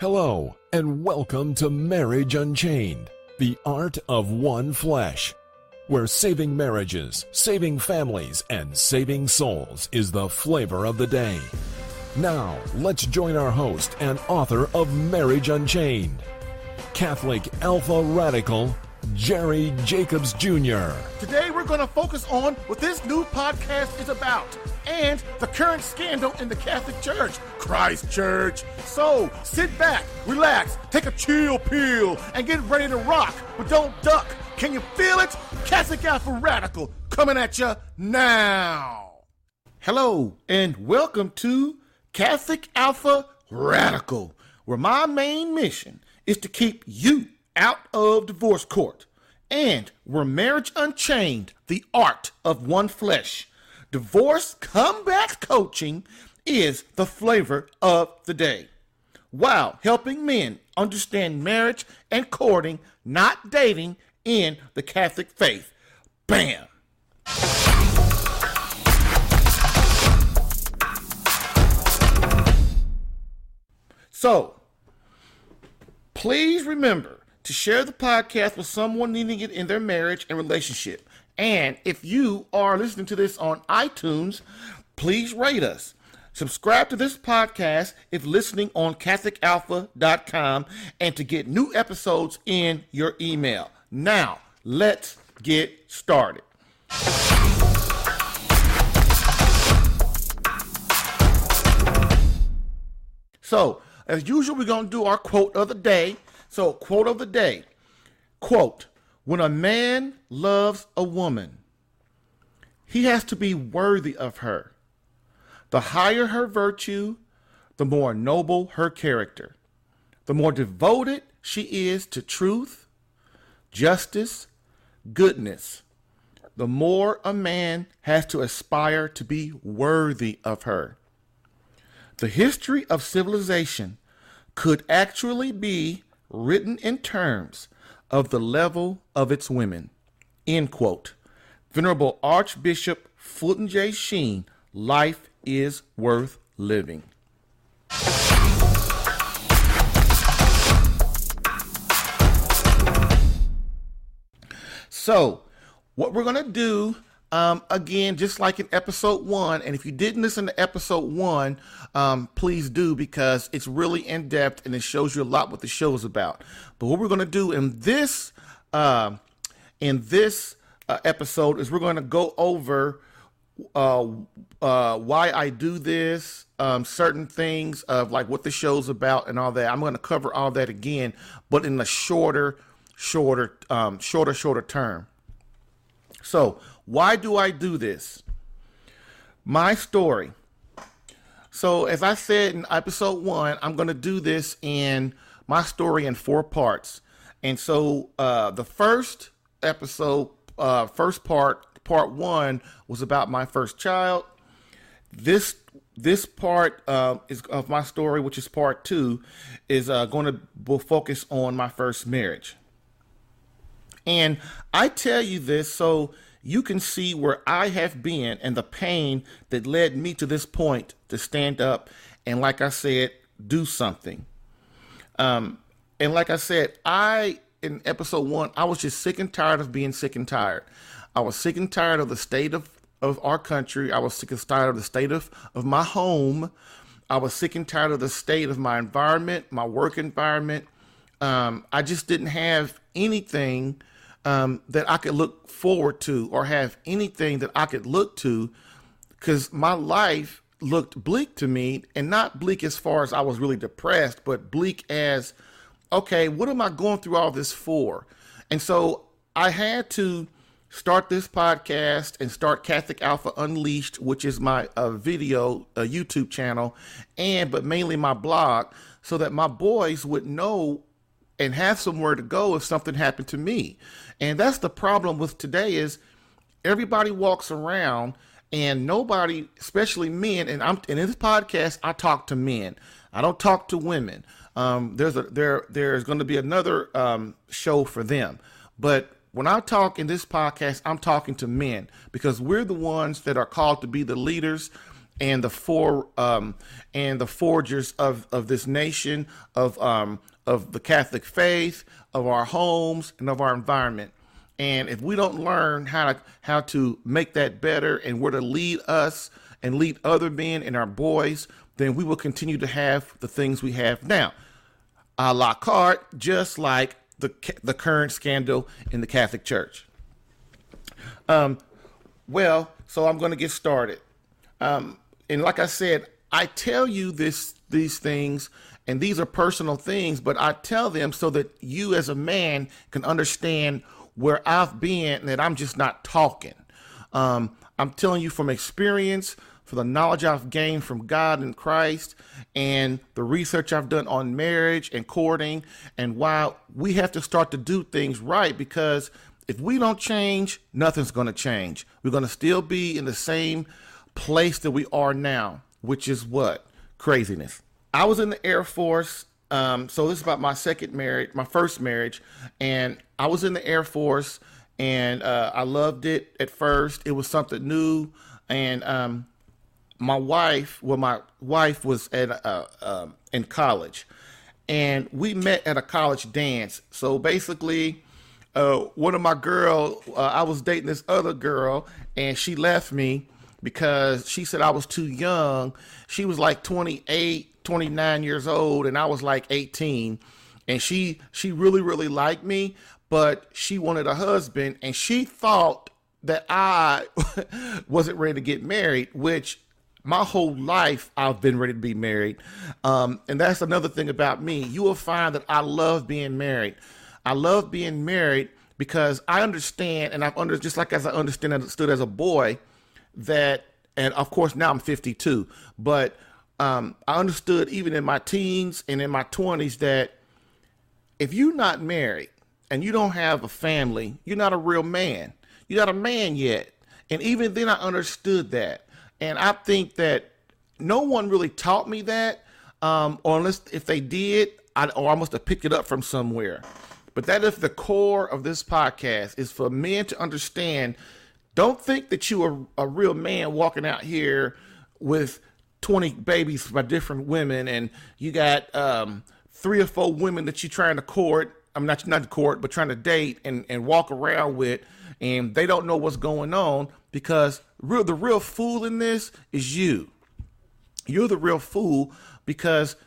Hello, and welcome to Marriage Unchained, the art of one flesh, where saving marriages, saving families, and saving souls is the flavor of the day. Now, let's join our host and author of Marriage Unchained, Catholic Alpha Radical, Jerry Jacobs Jr. Today we're going to focus on what this new podcast is about and the current scandal in the Catholic Church, Christ Church. So sit back, relax, take a chill pill, and get ready to rock, but don't duck. Can you feel it? Catholic Alpha Radical coming at you now. Hello, and welcome to Catholic Alpha Radical, where my main mission is to keep you out of divorce court, and where Marriage Unchained, the art of one flesh, divorce comeback coaching is the flavor of the day, while helping men understand marriage and courting, not dating, in the Catholic faith. Bam! So, please remember to share the podcast with someone needing it in their marriage and relationship. And if you are listening to this on iTunes, please rate us. Subscribe to this podcast if listening on CatholicAlpha.com and to get new episodes in your email. Now, let's get started. So, as usual, we're going to do our quote of the day. So, quote of the day, quote, "When a man loves a woman, he has to be worthy of her. The higher her virtue, the more noble her character. The more devoted she is to truth, justice, goodness, the more a man has to aspire to be worthy of her. The history of civilization could actually be written in terms of the level of its women." End quote. Venerable Archbishop Fulton J. Sheen, Life is Worth Living. So, what we're going to do, again, just like in episode 1, and if you didn't listen to episode 1, please do, because it's really in-depth and it shows you a lot what the show is about. But what we're going to do in this episode is we're going to go over why I do this, certain things of like what the show's about and all that. I'm going to cover all that again, but in a shorter term. So, why do I do this? My story. So, as I said in episode 1, I'm going to do this in my story in 4 parts. And so, the first episode, part 1 was about my first child. This part is of my story, which is part 2, is going to focus on my first marriage. And I tell you this so you can see where I have been and the pain that led me to this point to stand up and, like I said, do something. And like I said, in episode 1, I was just sick and tired of being sick and tired. I was sick and tired of the state of our country. I was sick and tired of the state of my home. I was sick and tired of the state of my environment, my work environment. I just didn't have anything that I could look forward to or have anything that I could look to, because my life looked bleak to me, and not bleak as far as I was really depressed, but bleak as, okay, what am I going through all this for? And so I had to start this podcast and start Catholic Alpha Unleashed, which is my video YouTube channel, but mainly my blog, so that my boys would know and have somewhere to go if something happened to me. And that's the problem with today, is everybody walks around and nobody, especially men, and in this podcast, I talk to men. I don't talk to women. There's going to be another show for them. But when I talk in this podcast, I'm talking to men, because we're the ones that are called to be the leaders and the forgers of this nation, of the Catholic faith, of our homes, and of our environment. And if we don't learn how to make that better and where to lead us and lead other men and our boys, then we will continue to have the things we have now. A la carte, just like the current scandal in the Catholic Church. Well, so I'm going to get started. And like I said, I tell you these things, and these are personal things, but I tell them so that you as a man can understand where I've been and that I'm just not talking. I'm telling you from experience, for the knowledge I've gained from God and Christ, and the research I've done on marriage and courting, and why we have to start to do things right, because if we don't change, nothing's going to change. We're going to still be in the same place that we are now, which is what? Craziness. I was in the Air Force. So this is about my first marriage. And I was in the Air Force, and I loved it at first. It was something new. And my wife was in college. And we met at a college dance. So basically, one of my girls, I was dating this other girl, and she left me because she said I was too young. She was like 28, 29 years old, and I was like 18. And she really, really liked me, but she wanted a husband, and she thought that I wasn't ready to get married, which my whole life I've been ready to be married. And that's another thing about me. You will find that I love being married. I love being married because I understand, and just like as I understood as a boy, that, and of course now I'm 52, but I understood even in my teens and in my 20s that if you're not married and you don't have a family, you're not a real man. You're not a man yet. And even then I understood that. And I think that no one really taught me that, or unless if they did, I must have picked it up from somewhere. But that is the core of this podcast, is for men to understand. Don't think that you are a real man walking out here with 20 babies by different women, and you got 3 or 4 women that you're trying to court. I'm not to court, but trying to date and walk around with, and they don't know what's going on, because the real fool in this is you. You're the real fool, because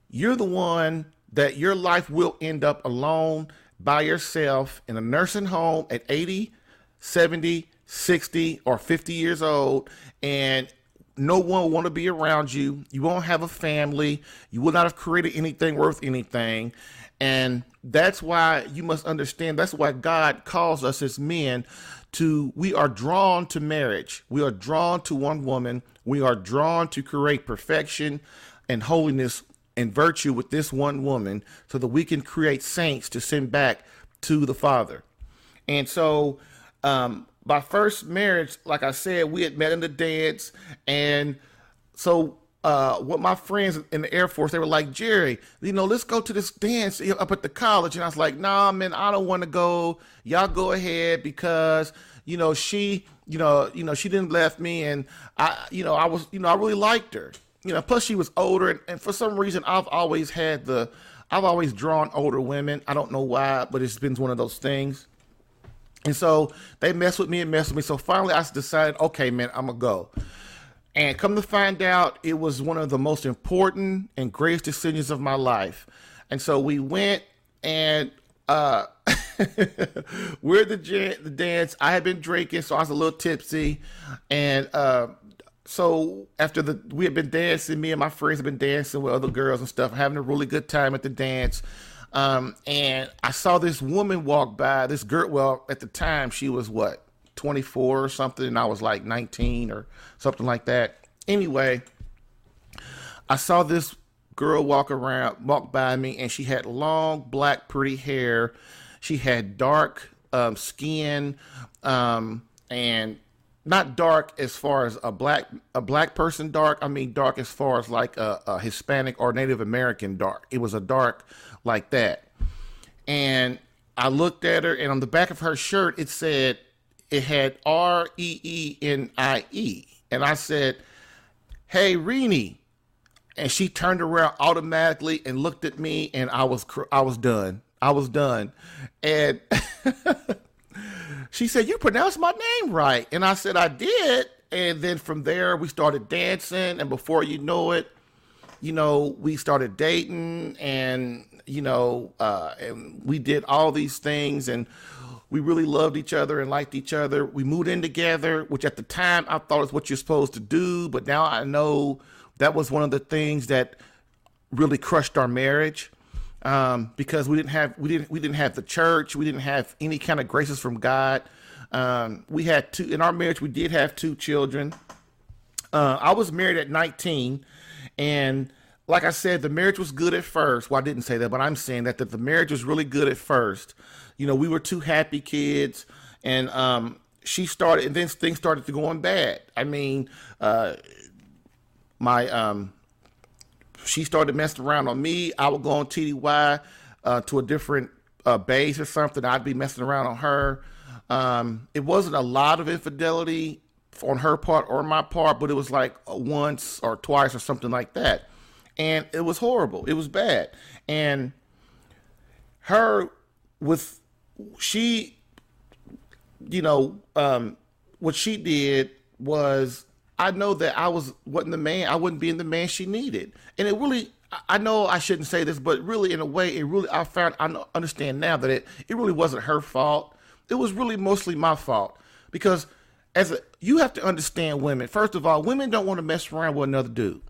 you're the one that your life will end up alone by yourself in a nursing home at 80, 70, 60, or 50 years old, and no one will want to be around you. You won't have a family. You will not have created anything worth anything. And that's why you must understand, that's why God calls us as men we are drawn to marriage. We are drawn to one woman. We are drawn to create perfection and holiness and virtue with this one woman, so that we can create saints to send back to the Father. And so, my first marriage, like I said, we had met in the dance. And so with my friends in the Air Force, they were like, Jerry, let's go to this dance up at the college. And I was like, nah, man, I don't want to go. Y'all go ahead, because, she didn't left me. And I really liked her. Plus she was older. And for some reason, I've always drawn older women. I don't know why, but it's been one of those things. And so they messed with me. So finally I decided, okay, man, I'm going to go. And come to find out, it was one of the most important and greatest decisions of my life. And so we went, and we're at the dance. I had been drinking, so I was a little tipsy. And so after we had been dancing, me and my friends had been dancing with other girls and stuff, having a really good time at the dance. And I saw this woman walk by, this girl. Well, at the time she was 24 or something, and I was like 19 or something like that. Anyway, I saw this girl walk by me, and she had long, black, pretty hair. She had dark skin, and not dark as far as a black person dark. I mean dark as far as like a Hispanic or Native American dark. It was a dark like that. And I looked at her, and on the back of her shirt, it had REENIE. And I said, hey, Renee. And she turned around automatically and looked at me, and I was done. I was done. And she said, you pronounced my name right. And I said, I did. And then from there, we started dancing. And before you know it, we started dating, and, and we did all these things, and we really loved each other and liked each other. We moved in together, which at the time I thought is what you're supposed to do. But now I know that was one of the things that really crushed our marriage, because we didn't have the church. We didn't have any kind of graces from God. We had in our marriage, we did have 2 children. I was married at 19, and like I said, the marriage was good at first. Well, I didn't say that, but I'm saying that the marriage was really good at first. We were 2 happy kids, and she started, and then things started to going bad. I mean, she started messing around on me. I would go on TDY to a different base or something. I'd be messing around on her. It wasn't a lot of infidelity on her part or my part, but it was like once or twice or something like that. And it was horrible. It was bad. And what she did was, I know that I wasn't the man. I wasn't being the man she needed. And it really, I know I shouldn't say this, but really in a way, I understand now that it really wasn't her fault. It was really mostly my fault, because you have to understand women. First of all, women don't want to mess around with another dude.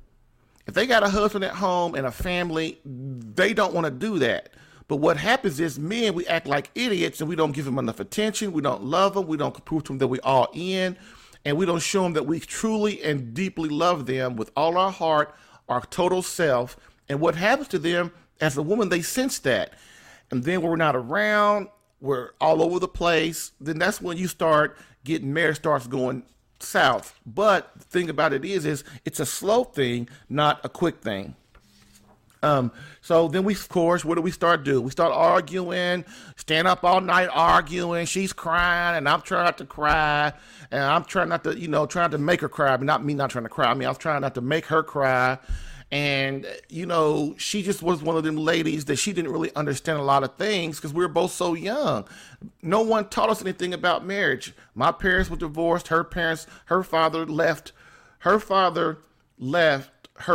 If they got a husband at home and a family, they don't want to do that. But what happens is, men, we act like idiots, and we don't give them enough attention. We don't love them. We don't prove to them that we all in. And we don't show them that we truly and deeply love them with all our heart, our total self. And what happens to them, as a woman, they sense that. And then when we're not around, we're all over the place. Then that's when you start getting marriage starts going south. But the thing about it is it's a slow thing, not a quick thing. So then of course, what do we start doing? We start arguing, stand up all night arguing. She's crying, and I'm trying not to cry, and I'm trying not to, trying to make her cry, but not me not trying to cry. I mean, I was trying not to make her cry. And, she just was one of them ladies that she didn't really understand a lot of things, because we were both so young. No one taught us anything about marriage. My parents were divorced. Her father left her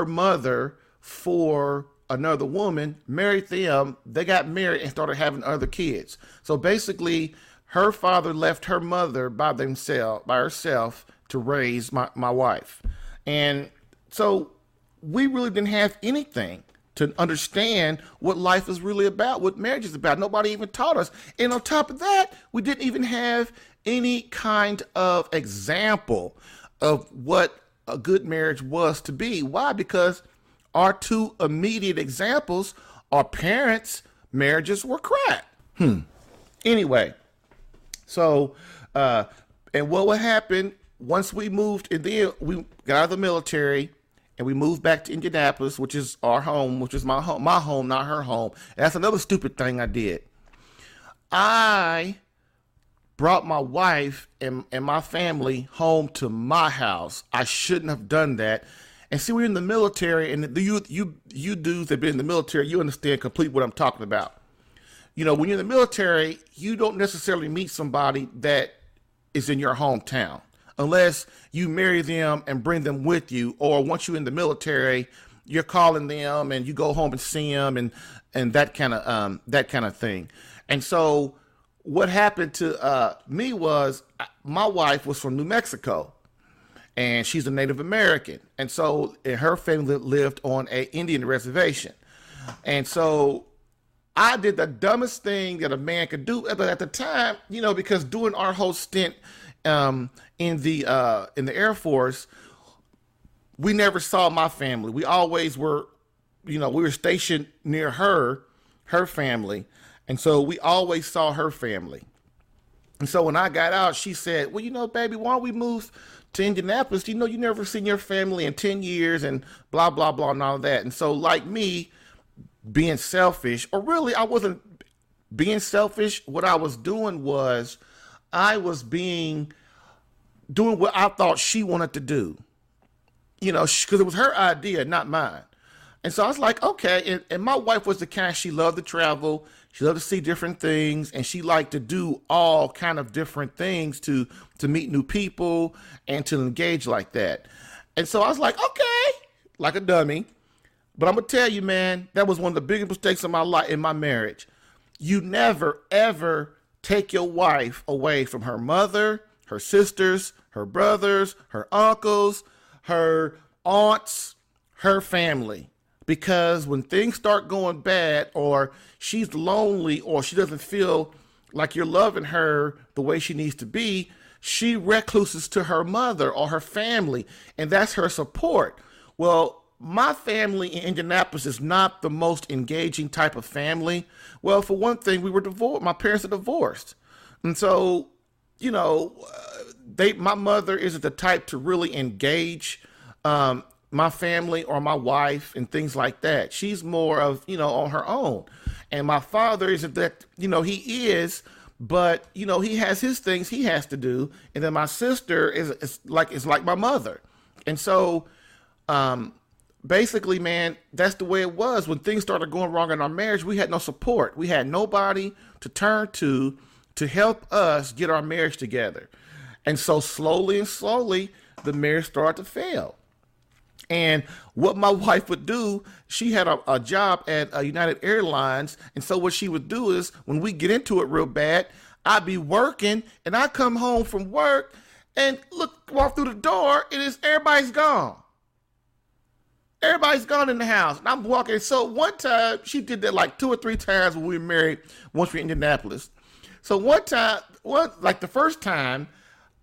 mother for another woman, married them. They got married and started having other kids. So basically, her father left her mother by herself to raise my wife. And so we really didn't have anything to understand what life is really about, what marriage is about. Nobody even taught us. And on top of that, we didn't even have any kind of example of what a good marriage was to be. Why? Because our 2 immediate examples, our parents' marriages were crap. Anyway, so, and what would happen once we moved, and then we got out of the military, and we moved back to Indianapolis, which is our home, which is my home, not her home. And that's another stupid thing I did. I brought my wife and my family home to my house. I shouldn't have done that. And see, we're in the military, and you dudes that have been in the military, you understand completely what I'm talking about. When you're in the military, you don't necessarily meet somebody that is in your hometown, unless you marry them and bring them with you, or once you're in the military, you're calling them and you go home and see them, and that kind of thing. And so what happened to me was, my wife was from New Mexico, and she's a Native American. And so her family lived on an Indian reservation. And so I did the dumbest thing that a man could do. But at the time, because during our whole stint in the Air Force, we never saw my family. We always were, we were stationed near her family. And so we always saw her family. And so when I got out, she said, well, baby, why don't we move to Indianapolis? You never seen your family in 10 years and blah, blah, blah, and all of that. And so like me being selfish, or really I wasn't being selfish. What I was doing was I was doing what I thought she wanted to do. because it was her idea, not mine. And so I was like, okay. And my wife was the kind, she loved to travel. She loved to see different things. And she liked to do all kind of different things to meet new people and to engage like that. And so I was like, okay, like a dummy. But I'm going to tell you, man, that was one of the biggest mistakes in my life, in my marriage. You never, ever take your wife away from her mother, her sisters, her brothers, her uncles, her aunts, her family. Because when things start going bad, or she's lonely, or she doesn't feel like you're loving her the way she needs to be, she recluses to her mother or her family, and that's her support. Well, my family in Indianapolis is not the most engaging type of family. Well, for one thing, we were divorced. My parents are divorced. And so, my mother isn't the type to really engage my family or my wife and things like that. She's more of, on her own. And my father isn't that, he is, but, he has his things he has to do. And then my sister is like my mother. And so, basically, man, that's the way it was. When things started going wrong in our marriage, we had no support. We had nobody to turn to help us get our marriage together. And so slowly, the marriage started to fail. And what my wife would do, she had a job at United Airlines. And so what she would do is, when we get into it real bad, I'd be working, and I come home from work and walk through the door, and everybody's gone. Everybody's gone in the house, and I'm walking. So one time, she did that like 2 or 3 times when we were married, once we were in Indianapolis. So one time, like the first time,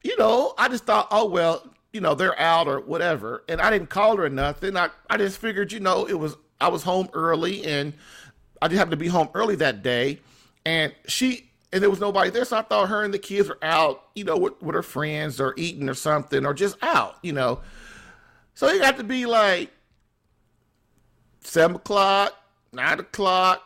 I just thought, oh, well, they're out or whatever. And I didn't call her or nothing. I just figured, I was home early, and I just happened to be home early that day. And there was nobody there. So I thought her and the kids were out, with her friends or eating or something, or just out, So it got to be like 7 o'clock, 9 o'clock,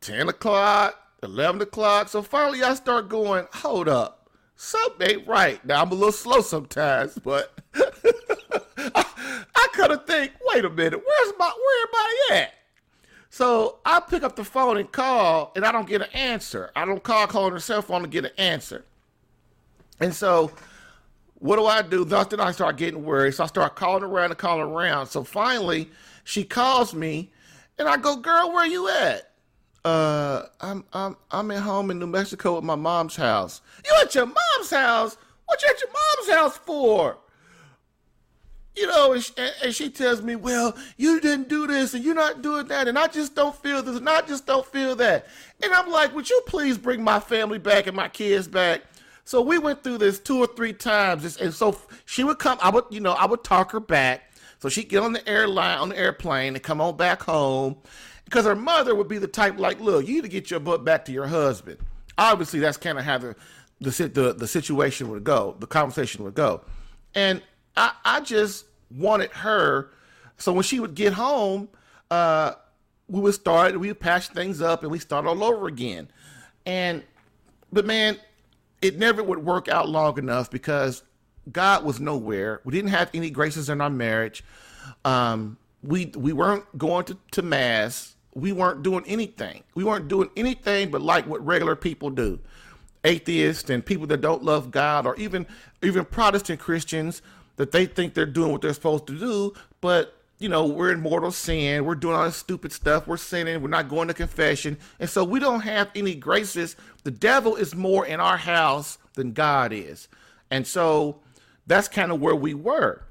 10 o'clock, 11 o'clock. So finally I start going, hold up. Something ain't right. Now, I'm a little slow sometimes, but I kind of think, wait a minute, where everybody at? So I pick up the phone and call, and I don't get an answer. I don't call on her cell phone to get an answer. And so what do? Then I start getting worried. So I start calling around. So finally, she calls me, and I go, girl, where you at? I'm at home in New Mexico at my mom's house. You at your mom's house? What you at your mom's house for? And she tells me, well, you didn't do this, and you're not doing that, and I just don't feel this, and I just don't feel that. And I'm like, would you please bring my family back and my kids back? So we went through this 2 or 3 times, and so she would come. I would talk her back, so she'd get on the airplane, and come on back home. Because her mother would be the type like, look, you need to get your butt back to your husband. Obviously, that's kind of how the situation would go, the conversation would go. And I just wanted her, so when she would get home, we would patch things up, and we start all over again. But man, it never would work out long enough because God was nowhere. We didn't have any graces in our marriage. We weren't going to mass. We weren't doing anything. We weren't doing anything but like what regular people do. Atheists and people that don't love God, or even Protestant Christians that they think they're doing what they're supposed to do, but we're in mortal sin. We're doing all this stupid stuff. We're sinning. We're not going to confession. And so we don't have any graces. The devil is more in our house than God is. And so that's kind of where we were.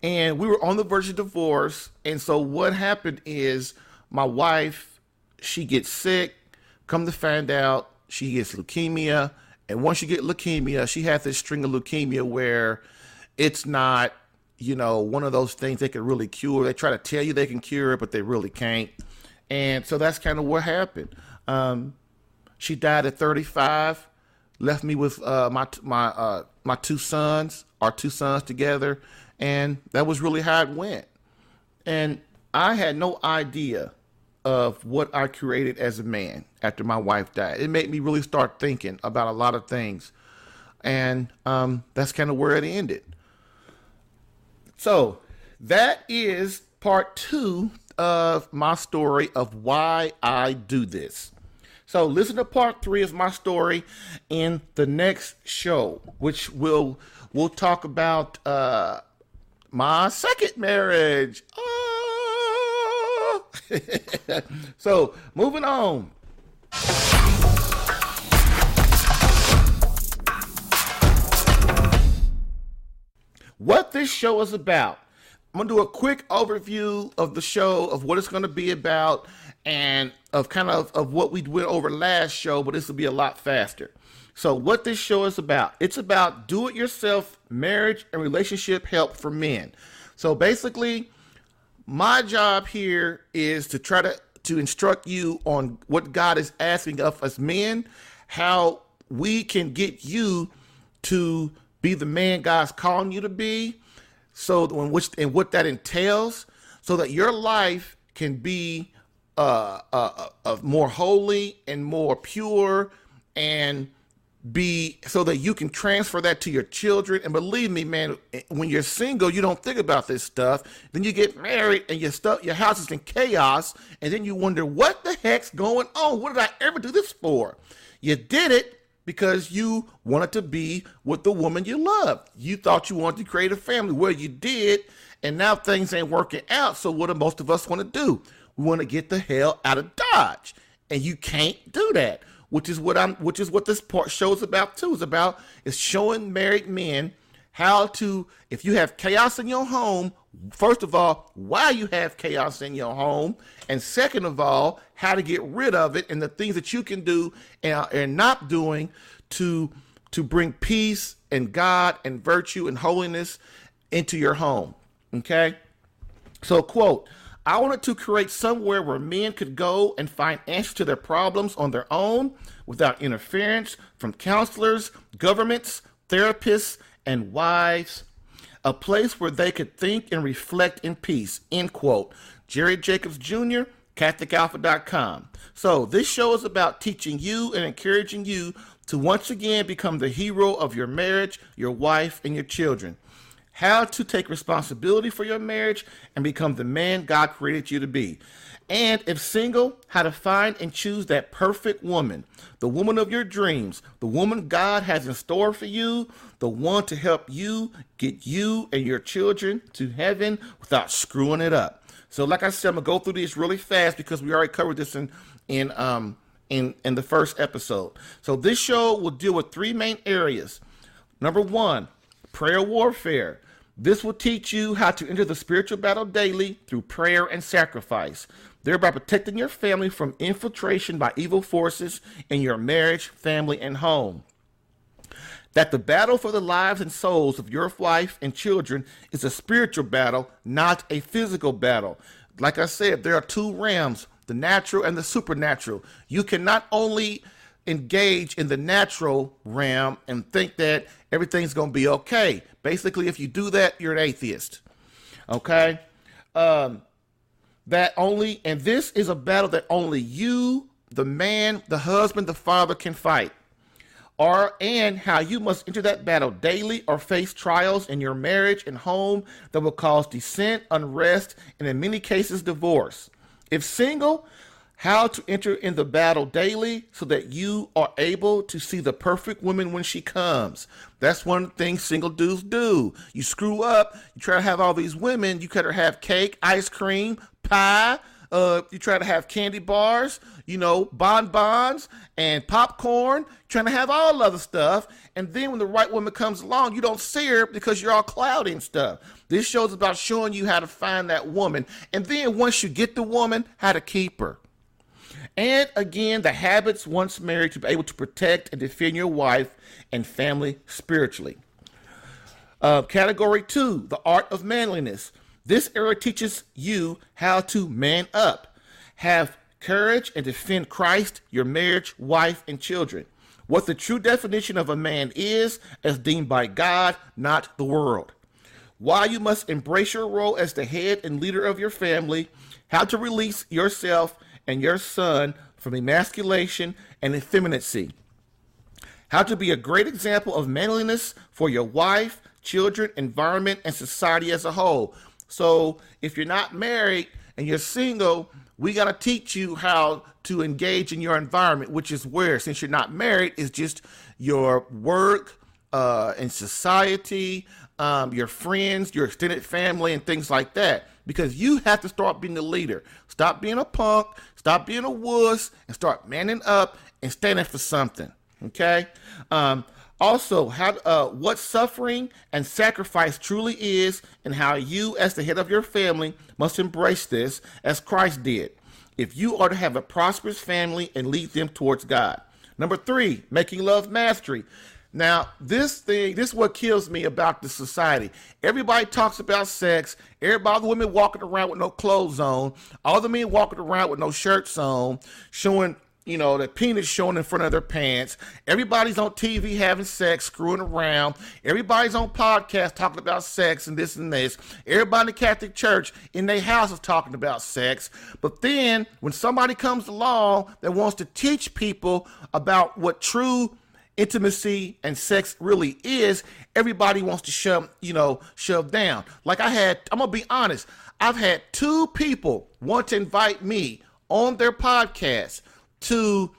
And we were on the verge of divorce. And so what happened is my wife, she gets sick. Come to find out, she gets leukemia. And once you get leukemia, she has this string of leukemia where it's not, one of those things they can really cure. They try to tell you they can cure it, but they really can't. And so that's kind of what happened. She died at 35, left me with my 2 sons, our 2 sons together. And that was really how it went. And I had no idea of what I created as a man after my wife died. It made me really start thinking about a lot of things. And that's kind of where it ended. So that is part 2 of my story of why I do this. So listen to part 3 of my story in the next show, which we'll talk about my second marriage. So moving on. What this show is about. I'm going to do a quick overview of the show, of what it's going to be about, and of kind of what we went over last show, but this will be a lot faster. So what this show is about, it's about do-it-yourself marriage and relationship help for men. So basically, my job here is to try to instruct you on what God is asking of us men, how we can get you to be the man God's calling you to be, so and what that entails, so that your life can be more holy and more pure, and be so that you can transfer that to your children. And believe me, man, when you're single, you don't think about this stuff. Then you get married and your house is in chaos, and then you wonder, what the heck's going on? What did I ever do this for? You did it because you wanted to be with the woman you love. You thought you wanted to create a family. Well, you did, and now things ain't working out. So what do most of us want to do? We want to get the hell out of Dodge, and you can't do that. Which is what this part show is about too. It's showing married men how to, if you have chaos in your home, first of all, why you have chaos in your home, and second of all, how to get rid of it, and the things that you can do and not doing to bring peace and God and virtue and holiness into your home. Okay? So, quote, I wanted to create somewhere where men could go and find answers to their problems on their own without interference from counselors, governments, therapists, and wives. A place where they could think and reflect in peace, end quote. Jerry Jacobs Jr., CatholicAlpha.com. So this show is about teaching you and encouraging you to once again become the hero of your marriage, your wife, and your children. How to take responsibility for your marriage and become the man God created you to be. And if single, how to find and choose that perfect woman, the woman of your dreams, the woman God has in store for you, the one to help you get you and your children to heaven without screwing it up. So like I said, I'm going to go through these really fast because we already covered this in the first episode. So this show will deal with 3 main areas. Number 1, prayer warfare. This will teach you how to enter the spiritual battle daily through prayer and sacrifice, thereby protecting your family from infiltration by evil forces in your marriage, family, and home. That the battle for the lives and souls of your wife and children is a spiritual battle, not a physical battle. Like I said, there are 2 realms, the natural and the supernatural. You cannot only engage in the natural realm and think that everything's going to be okay. Basically, if you do that, you're an atheist. Okay? And this is a battle that only you, the man, the husband, the father can fight. And how you must enter that battle daily or face trials in your marriage and home that will cause dissent, unrest, and in many cases, divorce. If single, how to enter in the battle daily so that you are able to see the perfect woman when she comes. That's one of the things single dudes do. You screw up, you try to have all these women, you try to have cake, ice cream, pie, you try to have candy bars, bonbons and popcorn, trying to have all other stuff. And then when the right woman comes along, you don't see her because you're all cloudy and stuff. This show's about showing you how to find that woman. And then once you get the woman, how to keep her. And again, the habits once married to be able to protect and defend your wife and family spiritually. Category 2, the art of manliness. This area teaches you how to man up, have courage, and defend Christ, your marriage, wife, and children. What the true definition of a man is, as deemed by God, not the world. Why you must embrace your role as the head and leader of your family, how to release yourself and your son from emasculation and effeminacy. How to be a great example of manliness for your wife, children, environment, and society as a whole. So if you're not married and you're single, we got to teach you how to engage in your environment, which is where, since you're not married, is just your work and society, your friends, your extended family, and things like that. Because you have to start being the leader. Stop being a punk, stop being a wuss, and start manning up and standing for something. Okay? Also, what suffering and sacrifice truly is, and how you, as the head of your family, must embrace this as Christ did, if you are to have a prosperous family and lead them towards God. Number 3, making love mastery. Now, this is what kills me about the society. Everybody talks about sex. Everybody, the women walking around with no clothes on. All the men walking around with no shirts on, showing, the penis showing in front of their pants. Everybody's on TV having sex, screwing around. Everybody's on podcasts talking about sex and this and this. Everybody in the Catholic Church in their house is talking about sex. But then when somebody comes along that wants to teach people about what true intimacy and sex really is, everybody wants to shove down. Like I'm gonna be honest, I've had 2 people want to invite me on their podcast to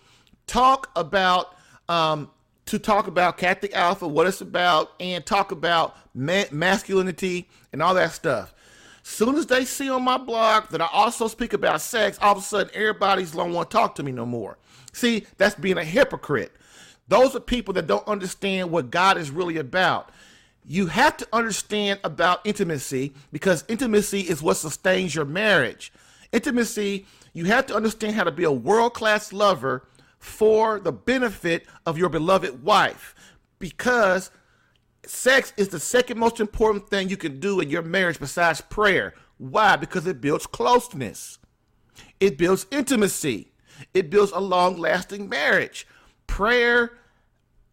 talk about Catholic Alpha, what it's about, and talk about masculinity and all that stuff. Soon as they see on my blog that I also speak about sex, all of a sudden everybody's don't want to talk to me no more. See, that's being a hypocrite. Those are people that don't understand what God is really about. You have to understand about intimacy, because intimacy is what sustains your marriage. Intimacy, you have to understand how to be a world-class lover for the benefit of your beloved wife, because sex is the second most important thing you can do in your marriage besides prayer. Why? Because it builds closeness. It builds intimacy. It builds a long-lasting marriage. Prayer,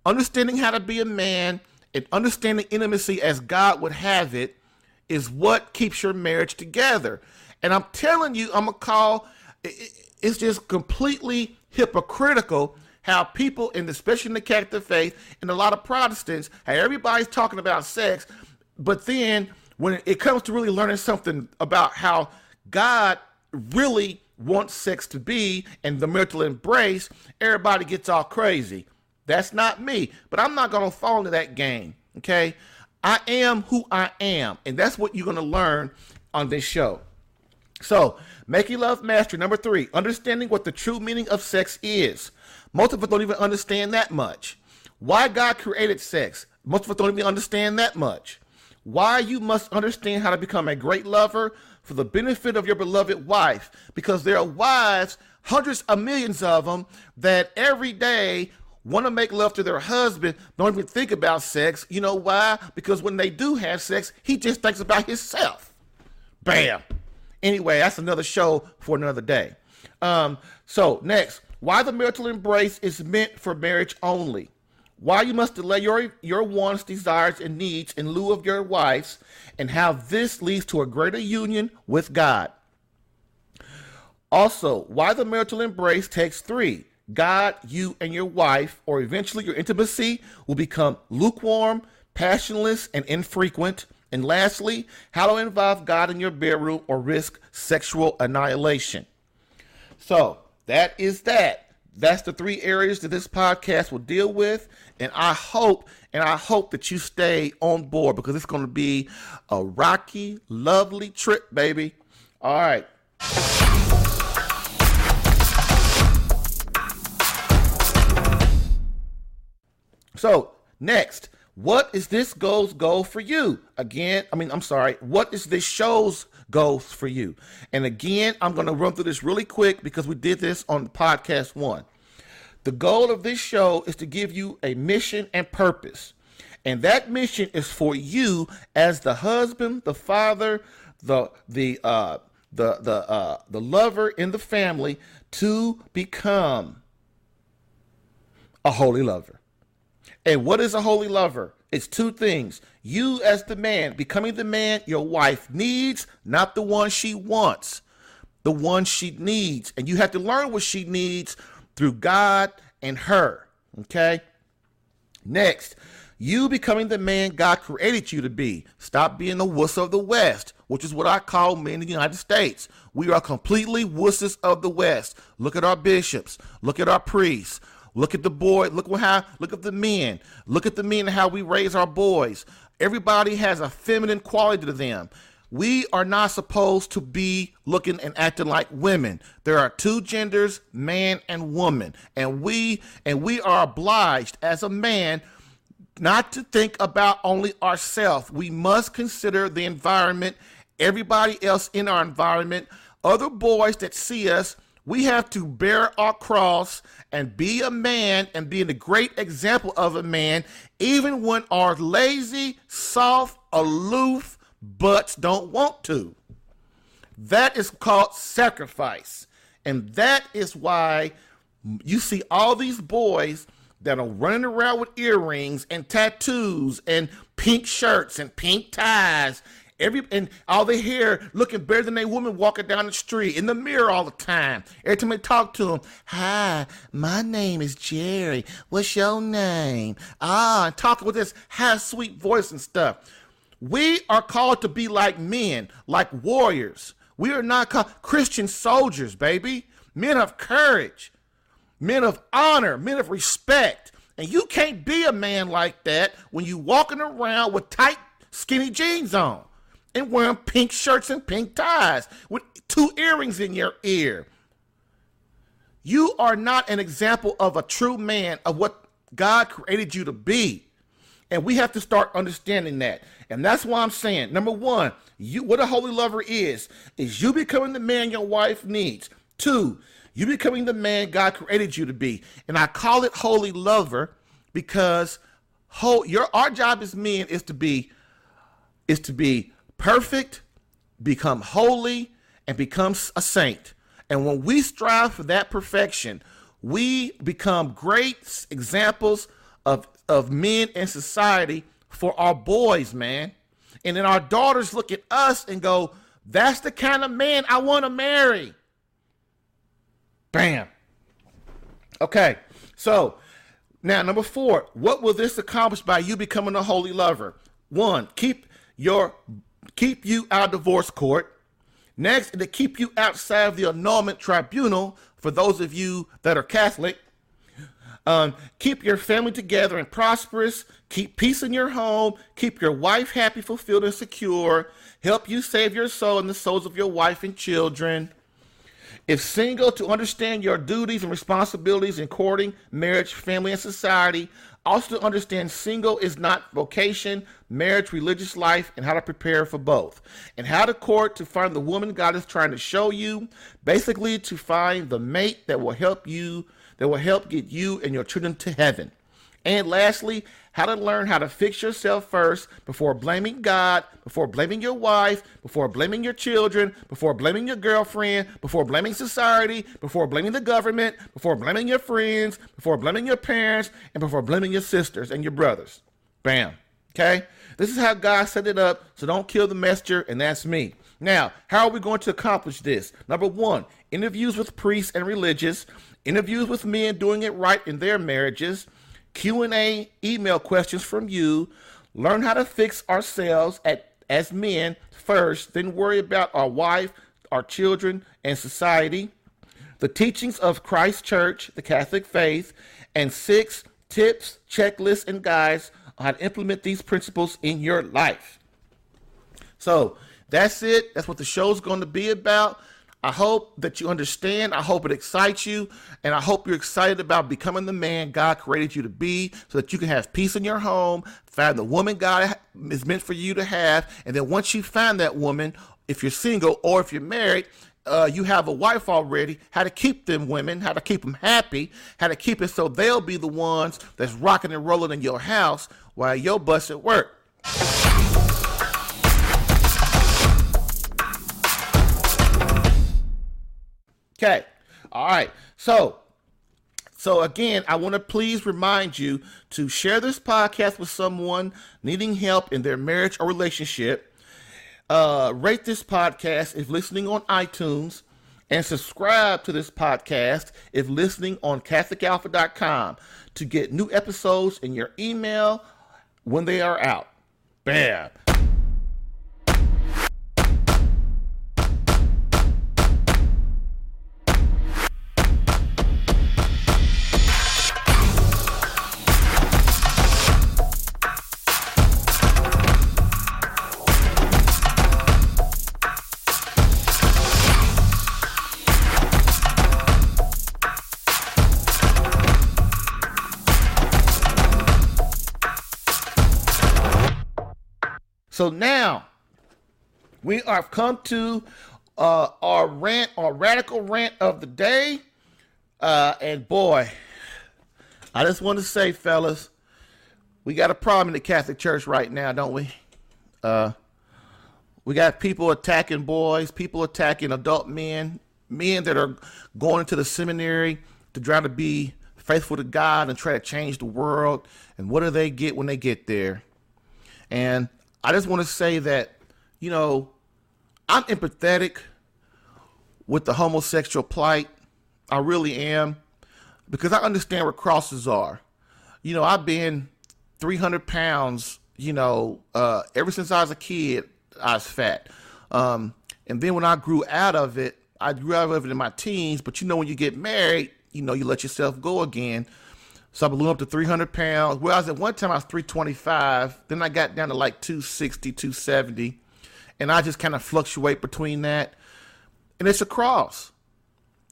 understanding how to be a man, and understanding intimacy as God would have it is what keeps your marriage together. And I'm telling you, it's just completely hypocritical how people, especially in the Catholic faith and a lot of Protestants, how everybody's talking about sex, but then when it comes to really learning something about how God really wants sex to be and the marital embrace, everybody gets all crazy. That's not me, but I'm not going to fall into that game, okay? I am who I am, and that's what you're going to learn on this show. So, making love mastery. Number 3, understanding what the true meaning of sex is. Most of us don't even understand that much. Why God created sex. Most of us don't even understand that much. Why you must understand how to become a great lover for the benefit of your beloved wife. Because there are wives, hundreds of millions of them, that every day want to make love to their husband, don't even think about sex. You know why? Because when they do have sex, he just thinks about himself. Bam. Anyway, that's another show for another day. So next, why the marital embrace is meant for marriage only. Why you must delay your wants, desires, and needs in lieu of your wife's, and how this leads to a greater union with God. Also, why the marital embrace takes 3. God, you, and your wife, or eventually your intimacy, will become lukewarm, passionless, and infrequent. And lastly, how to involve God in your bedroom or risk sexual annihilation. So that is that. That's the 3 areas that this podcast will deal with. And I hope that you stay on board, because it's going to be a rocky, lovely trip, baby. All right. So next, what is this goal for you? What is this show's goals for you? And again, I'm going to run through this really quick because we did this on podcast 1. The goal of this show is to give you a mission and purpose. And that mission is for you as the husband, the father, the lover in the family, to become a holy lover. And what is a holy lover? It's 2 things. You as the man, becoming the man your wife needs, not the one she wants, the one she needs. And you have to learn what she needs through God and her. Okay? Next, You becoming the man God created you to be. Stop being the wuss of the West, which is what I call men in the United States. We are completely wusses of the West. Look at our bishops. Look at our priests. Look at the boy. Look at the men. Look at the men and how we raise our boys. Everybody has a feminine quality to them. We are not supposed to be looking and acting like women. There are two genders, man and woman. And we are obliged as a man not to think about only ourselves. We must consider the environment, everybody else in our environment, other boys that see us. We have to bear our cross and be a man and be a great example of a man, even when our lazy, soft, aloof butts don't want to. That is called sacrifice. And that is why you see all these boys that are running around with earrings and tattoos and pink shirts and pink ties, and all they hair looking better than a woman walking down the street, in the mirror all the time. Every time they talk to them, hi, my name is Jerry. What's your name? And talking with this high, sweet voice and stuff. We are called to be like men, like warriors. We are not called Christian soldiers, baby. Men of courage. Men of honor, men of respect. And you can't be a man like that when you walking around with tight, skinny jeans on and wearing pink shirts and pink ties with 2 earrings in your ear. You are not an example of a true man, of what God created you to be. And we have to start understanding that. And that's why I'm saying, number one, what a holy lover is you becoming the man your wife needs. 2, you becoming the man God created you to be. And I call it holy lover because our job as men is to be perfect, become holy, and become a saint. And when we strive for that perfection, we become great examples of men in society for our boys, man. And then our daughters look at us and go, that's the kind of man I want to marry. Bam. Okay, so now number 4, what will this accomplish by you becoming a holy lover? 1, keep you out of divorce court. Next, to keep you outside of the annulment tribunal for those of you that are Catholic. Keep your family together and prosperous. Keep peace in your home. Keep your wife happy, fulfilled, and secure. Help you save your soul and the souls of your wife and children. If single, to understand your duties and responsibilities in courting, marriage, family, and society. Also to understand single is not vocation, marriage, religious life, and how to prepare for both. And how to court, to find the woman God is trying to show you. Basically, to find the mate that will help get you and your children to heaven. And lastly, how to learn how to fix yourself first before blaming God, before blaming your wife, before blaming your children, before blaming your girlfriend, before blaming society, before blaming the government, before blaming your friends, before blaming your parents, and before blaming your sisters and your brothers. Bam. Okay? This is how God set it up, so don't kill the messenger, and that's me. Now, how are we going to accomplish this? Number 1, interviews with priests and religious, interviews with men doing it right in their marriages, Q&A email questions from you, learn how to fix ourselves as men first, then worry about our wife, our children, and society, the teachings of Christ Church, the Catholic faith, and 6 tips, checklists, and guides on how to implement these principles in your life. So that's it. That's what the show's going to be about. I hope that you understand. I hope it excites you. And I hope you're excited about becoming the man God created you to be so that you can have peace in your home, find the woman God is meant for you to have. And then once you find that woman, if you're single or if you're married, you have a wife already, how to keep them women, how to keep them happy, how to keep it so they'll be the ones that's rocking and rolling in your house while your butt's at work. Okay. All right. So again, I want to please remind you to share this podcast with someone needing help in their marriage or relationship. Rate this podcast if listening on iTunes, and subscribe to this podcast if listening on CatholicAlpha.com to get new episodes in your email when they are out. Bam. So now we have come to our rant, our radical rant of the day. And boy, I just want to say, fellas, we got a problem in the Catholic Church right now, don't we? We got people attacking boys, people attacking adult men that are going into the seminary to try to be faithful to God and try to change the world. And what do they get when they get there? And I just want to say that, you know, I'm empathetic with the homosexual plight. I really am, because I understand where crosses are. You know, I've been 300 pounds, you know, ever since I was a kid, I was fat. And then when I grew out of it in my teens. But, you know, when you get married, you know, you let yourself go again. So I ballooned up to 300 pounds. Well, at one time I was 325. Then I got down to like 260, 270. And I just kind of fluctuate between that. And it's a cross.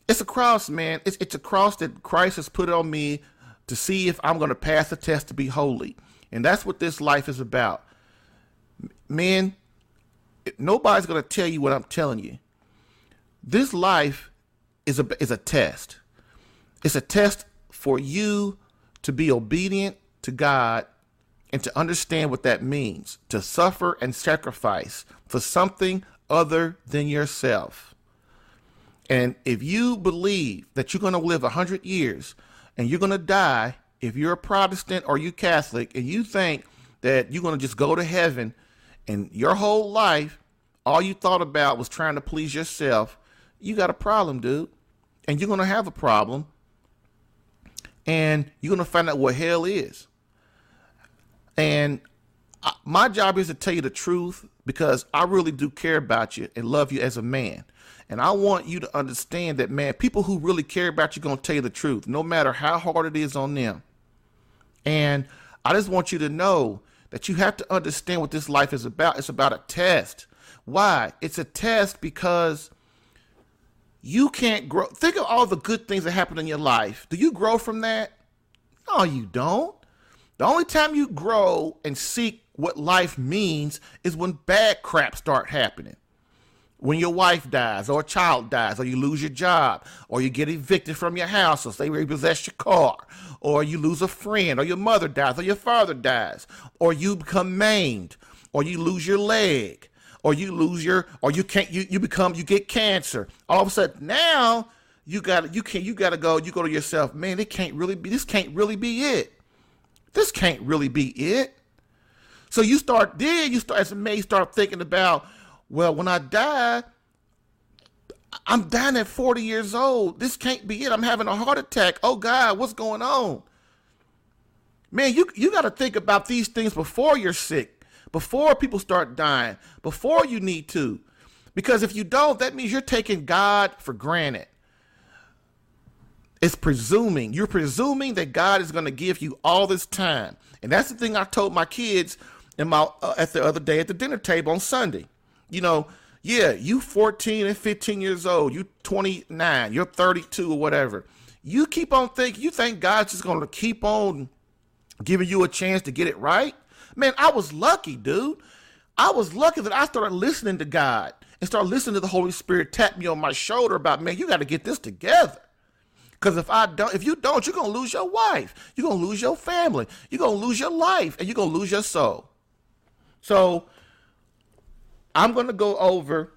It's a cross, man. It's a cross that Christ has put on me to see if I'm going to pass the test to be holy. And that's what this life is about. Man, nobody's going to tell you what I'm telling you. This life is a test. It's a test for you to be obedient to God and to understand what that means, to suffer and sacrifice for something other than yourself. And if you believe that you're going to live 100 years and you're going to die, if you're a Protestant or you Catholic, and you think that you're going to just go to heaven and your whole life, all you thought about was trying to please yourself, you got a problem, dude. And you're going to have a problem. And you're going to find out what hell is. And my job is to tell you the truth, because I really do care about you and love you as a man. And I want you to understand that, man, people who really care about you are going to tell you the truth, no matter how hard it is on them. And I just want you to know that you have to understand what this life is about. It's about a test. Why? It's a test because you can't grow. Think of all the good things that happen in your life. Do you grow from that? No, you don't. The only time you grow and seek what life means is when bad crap start happening. When your wife dies, or a child dies, or you lose your job, or you get evicted from your house, or they repossess your car, or you lose a friend, or your mother dies, or your father dies, or you become maimed, or you lose your leg, or you lose your, or you get cancer. All of a sudden, now you go to yourself, man, this can't really be it. This can't really be it. So you start as a man, you start thinking about, well, when I die, I'm dying at 40 years old. This can't be it. I'm having a heart attack. Oh God, what's going on? Man, you got to think about these things before you're sick, before people start dying, before you need to. Because if you don't, that means you're taking God for granted. It's presuming. You're presuming that God is going to give you all this time. And that's the thing I told my kids at the other day at the dinner table on Sunday. You know, yeah, you 14 and 15 years old, you 29, you're 32 or whatever. You keep on thinking, you think God's just going to keep on giving you a chance to get it right? Man, I was lucky, dude. I was lucky that I started listening to God and started listening to the Holy Spirit tap me on my shoulder about, man, you got to get this together. Because if you don't, you're going to lose your wife. You're going to lose your family. You're going to lose your life, and you're going to lose your soul. So I'm going to go over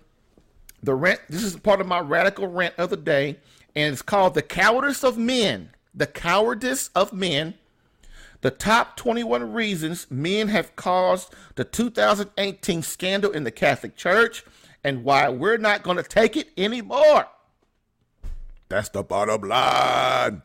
the rant. This is part of my radical rant of the day, and it's called The Cowardice of Men. The Cowardice of Men. The top 21 reasons men have caused the 2018 scandal in the Catholic Church, and why we're not going to take it anymore. That's the bottom line.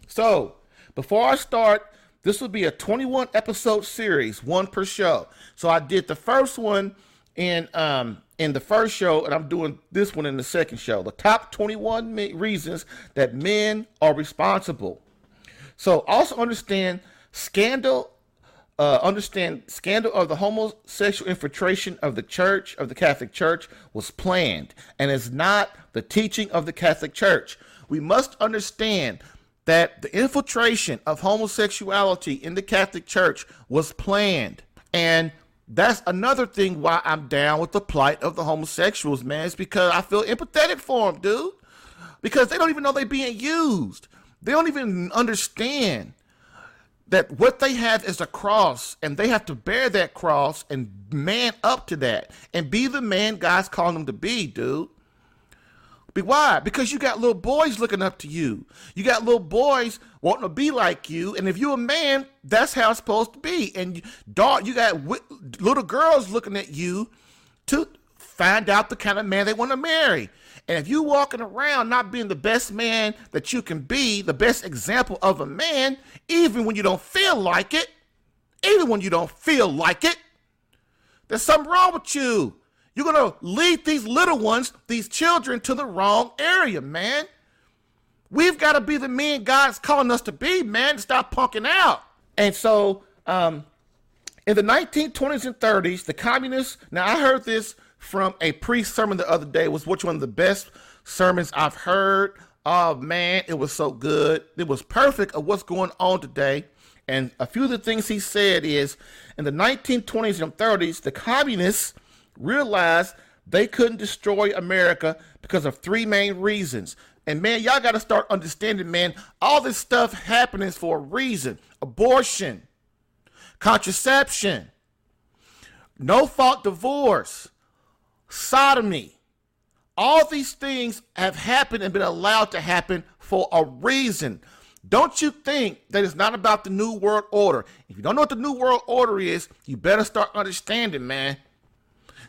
So, before I start This will be a 21 episode series, one per show. So I did the first one in the first show, and I'm doing this one in the second show. The top 21 reasons that men are responsible. So also understand scandal of the homosexual infiltration of the church, of the Catholic Church, was planned and is not the teaching of the Catholic Church. We must understand that the infiltration of homosexuality in the Catholic Church was planned. And that's another thing why I'm down with the plight of the homosexuals, man. It's because I feel empathetic for them, dude. Because they don't even know they're being used. They don't even understand that what they have is a cross, and they have to bear that cross and man up to that and be the man God's calling them to be, dude. Why? Because you got little boys looking up to you. You got little boys wanting to be like you. And if you're a man, that's how it's supposed to be. And you got little girls looking at you to find out the kind of man they want to marry. And if you're walking around not being the best man that you can be, the best example of a man, even when you don't feel like it, there's something wrong with you. You're going to lead these little ones, these children, to the wrong area, man. We've got to be the men God's calling us to be, man. Stop punking out. And so in the 1920s and 30s, the communists, now I heard this from a priest sermon the other day, was one of the best sermons I've heard. Oh, man, it was so good. It was perfect of what's going on today. And a few of the things he said is, in the 1920s and 30s, the communists realized they couldn't destroy America because of three main reasons. And man, y'all got to start understanding, man, all this stuff happening for a reason. Abortion, contraception, no-fault divorce, sodomy. All these things have happened and been allowed to happen for a reason. Don't you think that it's not about the New World Order? If you don't know what the New World Order is, you better start understanding, man.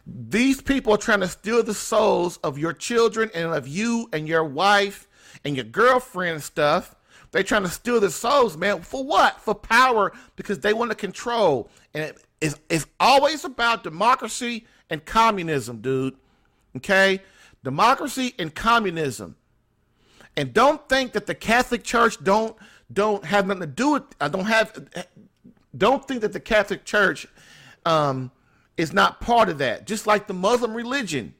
These people are trying to steal the souls of your children and of you and your wife and your girlfriend and stuff. They're trying to steal the souls, man. For what? For power, because they want to control. And it's always about democracy and communism, dude. Okay? Democracy and communism. And don't think that the Catholic Church don't have nothing to do with don't think that the Catholic Church is not part of that. Just like the Muslim religion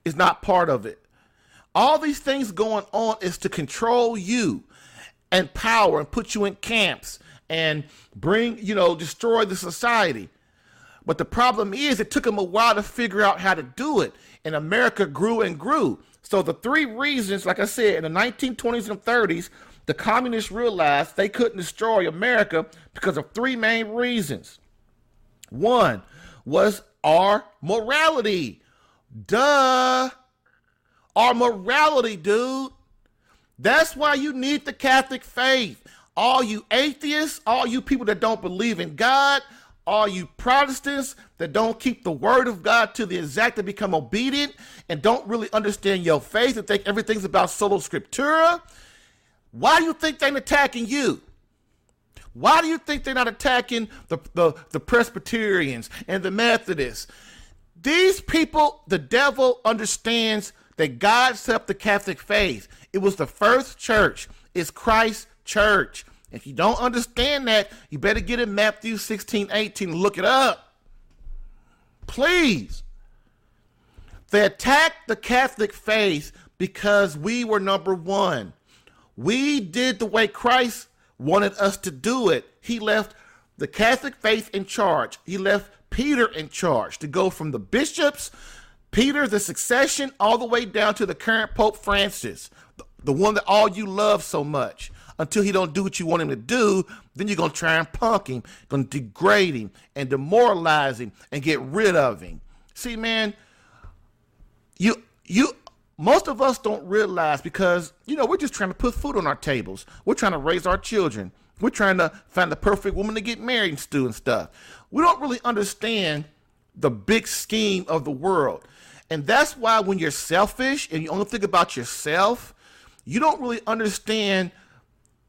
is not part of it. All these things going on is to control you and power and put you in camps and destroy the society. But the problem is it took them a while to figure out how to do it. And America grew and grew. So the three reasons, like I said, in the 1920s and 30s, the communists realized they couldn't destroy America because of three main reasons. One was our morality. Duh. Our morality, dude. That's why you need the Catholic faith. All you atheists, all you people that don't believe in God, all you Protestants that don't keep the word of God to the exact and become obedient and don't really understand your faith and think everything's about sola scriptura, why do you think they're attacking you? Why do you think they're not attacking the Presbyterians and the Methodists? These people, the devil understands that God set up the Catholic faith. It was the first church. It's Christ's church. If you don't understand that, you better get in Matthew 16:18 and look it up. Please. They attacked the Catholic faith because we were number one. We did the way Christ wanted us to do it. He left the Catholic faith in charge. He left Peter in charge to go from the bishops, Peter, the succession, all the way down to the current Pope Francis, the one that all you love so much. Until he don't do what you want him to do, then you're going to try and punk him, going to degrade him and demoralize him and get rid of him. See, man, most of us don't realize because, we're just trying to put food on our tables. We're trying to raise our children. We're trying to find the perfect woman to get married and stuff. We don't really understand the big scheme of the world. And that's why when you're selfish and you only think about yourself, you don't really understand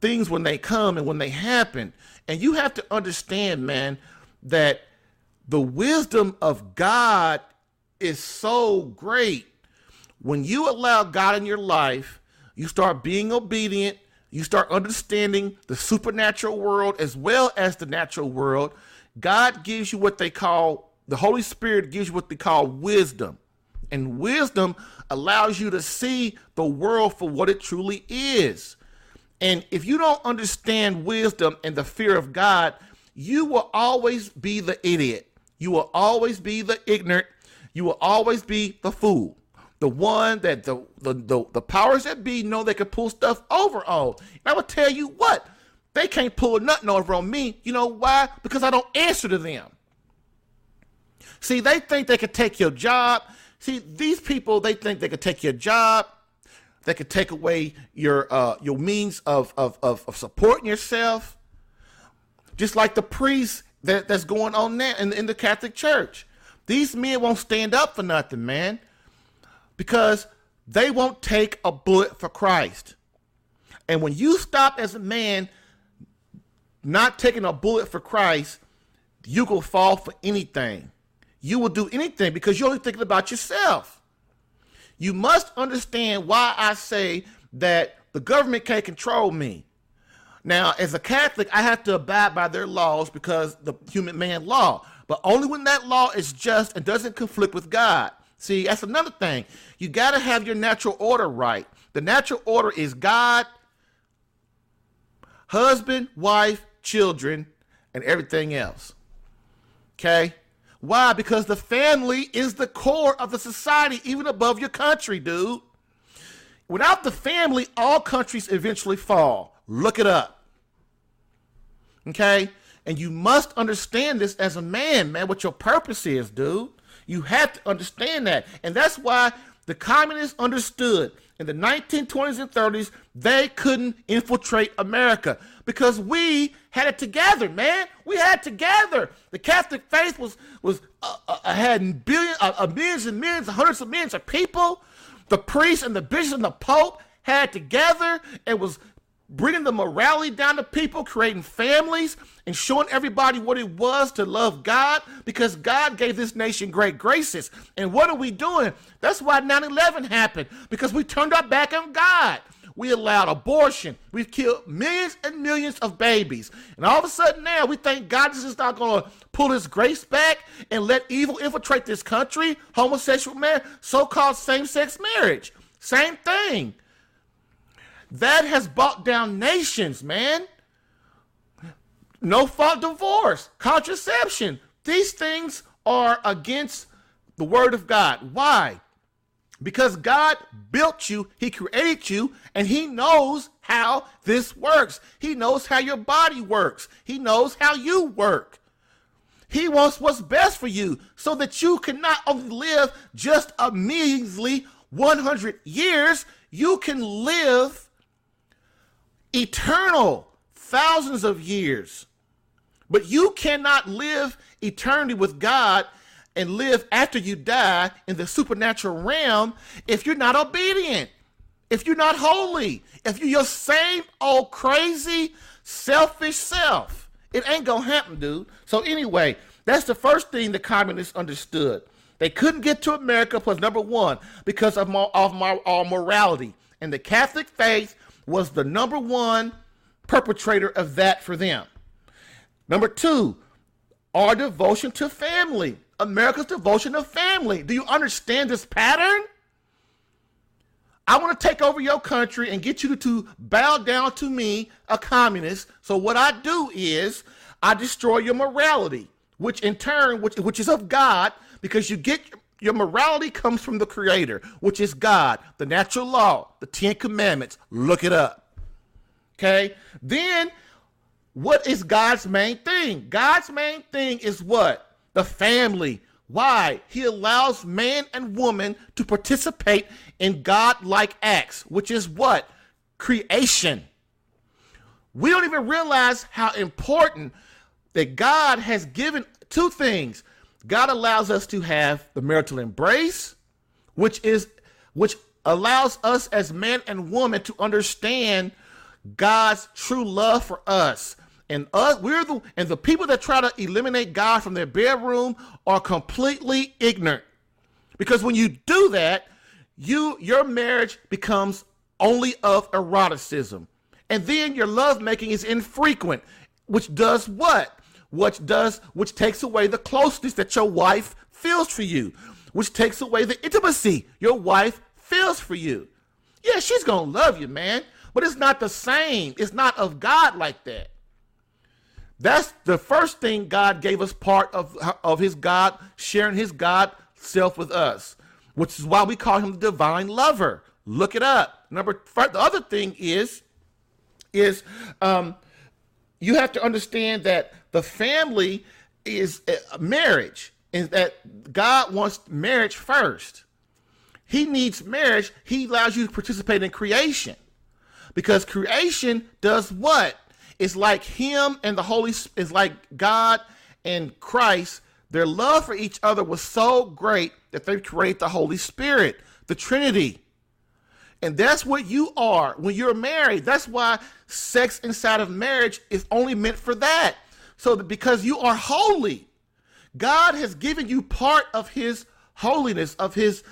things when they come and when they happen. And you have to understand, man, that the wisdom of God is so great. When you allow God in your life, you start being obedient, you start understanding the supernatural world as well as the natural world. God gives you what they call, the Holy Spirit gives you what they call wisdom. And wisdom allows you to see the world for what it truly is. And if you don't understand wisdom and the fear of God, you will always be the idiot. You will always be the ignorant. You will always be the fool. The one that the powers that be know they can pull stuff over on. And I will tell you what, they can't pull nothing over on me. You know why? Because I don't answer to them. See, they think they could take your job. See, these people, they think they could take your job. They could take away your means of supporting yourself. Just like the priests that's going on now in the Catholic Church. These men won't stand up for nothing, man. Because they won't take a bullet for Christ. And when you stop as a man not taking a bullet for Christ, you will fall for anything. You will do anything because you're only thinking about yourself. You must understand why I say that the government can't control me. Now, as a Catholic, I have to abide by their laws because the human man law, but only when that law is just and doesn't conflict with God. See, that's another thing. You got to have your natural order right. The natural order is God, husband, wife, children, and everything else. Okay? Why? Because the family is the core of the society, even above your country, dude. Without the family, all countries eventually fall. Look it up. Okay? And you must understand this as a man, what your purpose is, dude. You have to understand that. And that's why the communists understood in the 1920s and 30s, they couldn't infiltrate America because we had it together, man. We had it together. The Catholic faith had millions and millions, hundreds of millions of people. The priests and the bishops and the Pope had it together and was bringing the morality down to people, creating families, and showing everybody what it was to love God, because God gave this nation great graces. And what are we doing? That's why 9/11 happened, because we turned our back on God. We allowed abortion. We've killed millions and millions of babies. And all of a sudden now we think God is just not going to pull his grace back and let evil infiltrate this country. Homosexual marriage, so-called same-sex marriage. Same thing. That has brought down nations, man. No-fault divorce, contraception. These things are against the word of God. Why? Because God built you, he created you, and he knows how this works. He knows how your body works. He knows how you work. He wants what's best for you so that you can not only live just a measly 100 years, you can live eternal, thousands of years. But you cannot live eternity with God and live after you die in the supernatural realm if you're not obedient, if you're not holy, if you're your same old crazy, selfish self. It ain't gonna happen, dude. So anyway, that's the first thing the communists understood. They couldn't get to America plus number one because of our morality. And the Catholic faith was the number one perpetrator of that for them. Number two, our devotion to family. America's devotion to family. Do you understand this pattern? I want to take over your country and get you to bow down to me, a communist. So what I do is I destroy your morality, which in turn, which is of God, because your morality comes from the Creator, which is God, the natural law, the 10 Commandments. Look it up. Okay? Then, what is God's main thing? God's main thing is what? The family. Why? He allows man and woman to participate in God-like acts, which is what? Creation. We don't even realize how important that God has given two things. God allows us to have the marital embrace, which allows us as man and woman to understand God's true love for us. And the people that try to eliminate God from their bedroom are completely ignorant. Because when you do that, your marriage becomes only of eroticism. And then your lovemaking is infrequent, which does what? Which takes away the closeness that your wife feels for you, which takes away the intimacy your wife feels for you. Yeah, she's going to love you, man, but it's not the same. It's not of God like that. That's the first thing God gave us, part of his God, sharing his God self with us, which is why we call him the divine lover. Look it up. The other thing is you have to understand that the family is marriage, and that God wants marriage first. He needs marriage. He allows you to participate in creation, because creation does what? It's like him and the Holy Spirit. It's like God and Christ. Their love for each other was so great that they created the Holy Spirit, the Trinity. And that's what you are when you're married. That's why sex inside of marriage is only meant for that. So that because you are holy, God has given you part of his holiness, of his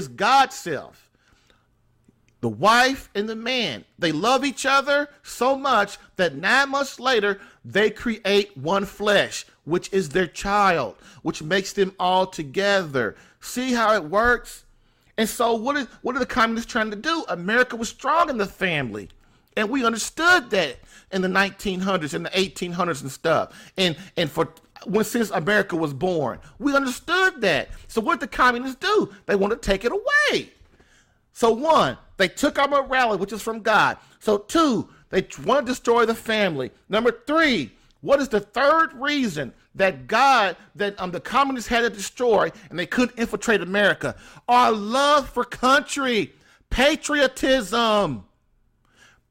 God self. The wife and the man, they love each other so much that 9 months later, they create one flesh, which is their child, which makes them all together. See how it works? And so what are the communists trying to do? America was strong in the family. And we understood that in the 1900s and the 1800s and stuff. And since America was born, we understood that. So what did the communists do? They want to take it away. So 1, they took our morality, which is from God. So 2, they want to destroy the family. Number 3, what is the third reason that the communists had to destroy and they couldn't infiltrate America? Our love for country, patriotism.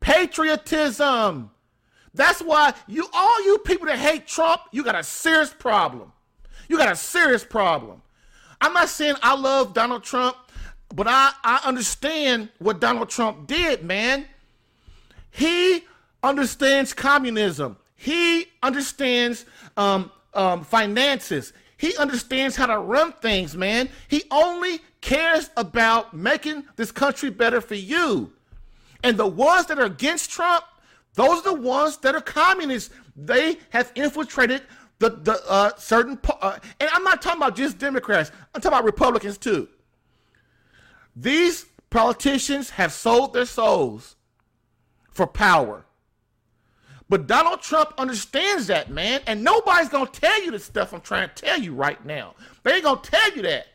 Patriotism. That's why all you people that hate Trump, you got a serious problem. You got a serious problem. I'm not saying I love Donald Trump, but I understand what Donald Trump did, man. He understands communism. He understands finances. He understands how to run things, man. He only cares about making this country better for you. And the ones that are against Trump, those are the ones that are communists. They have infiltrated the certain, and I'm not talking about just Democrats. I'm talking about Republicans too. These politicians have sold their souls for power. But Donald Trump understands that, man. And nobody's going to tell you the stuff I'm trying to tell you right now. They ain't going to tell you that.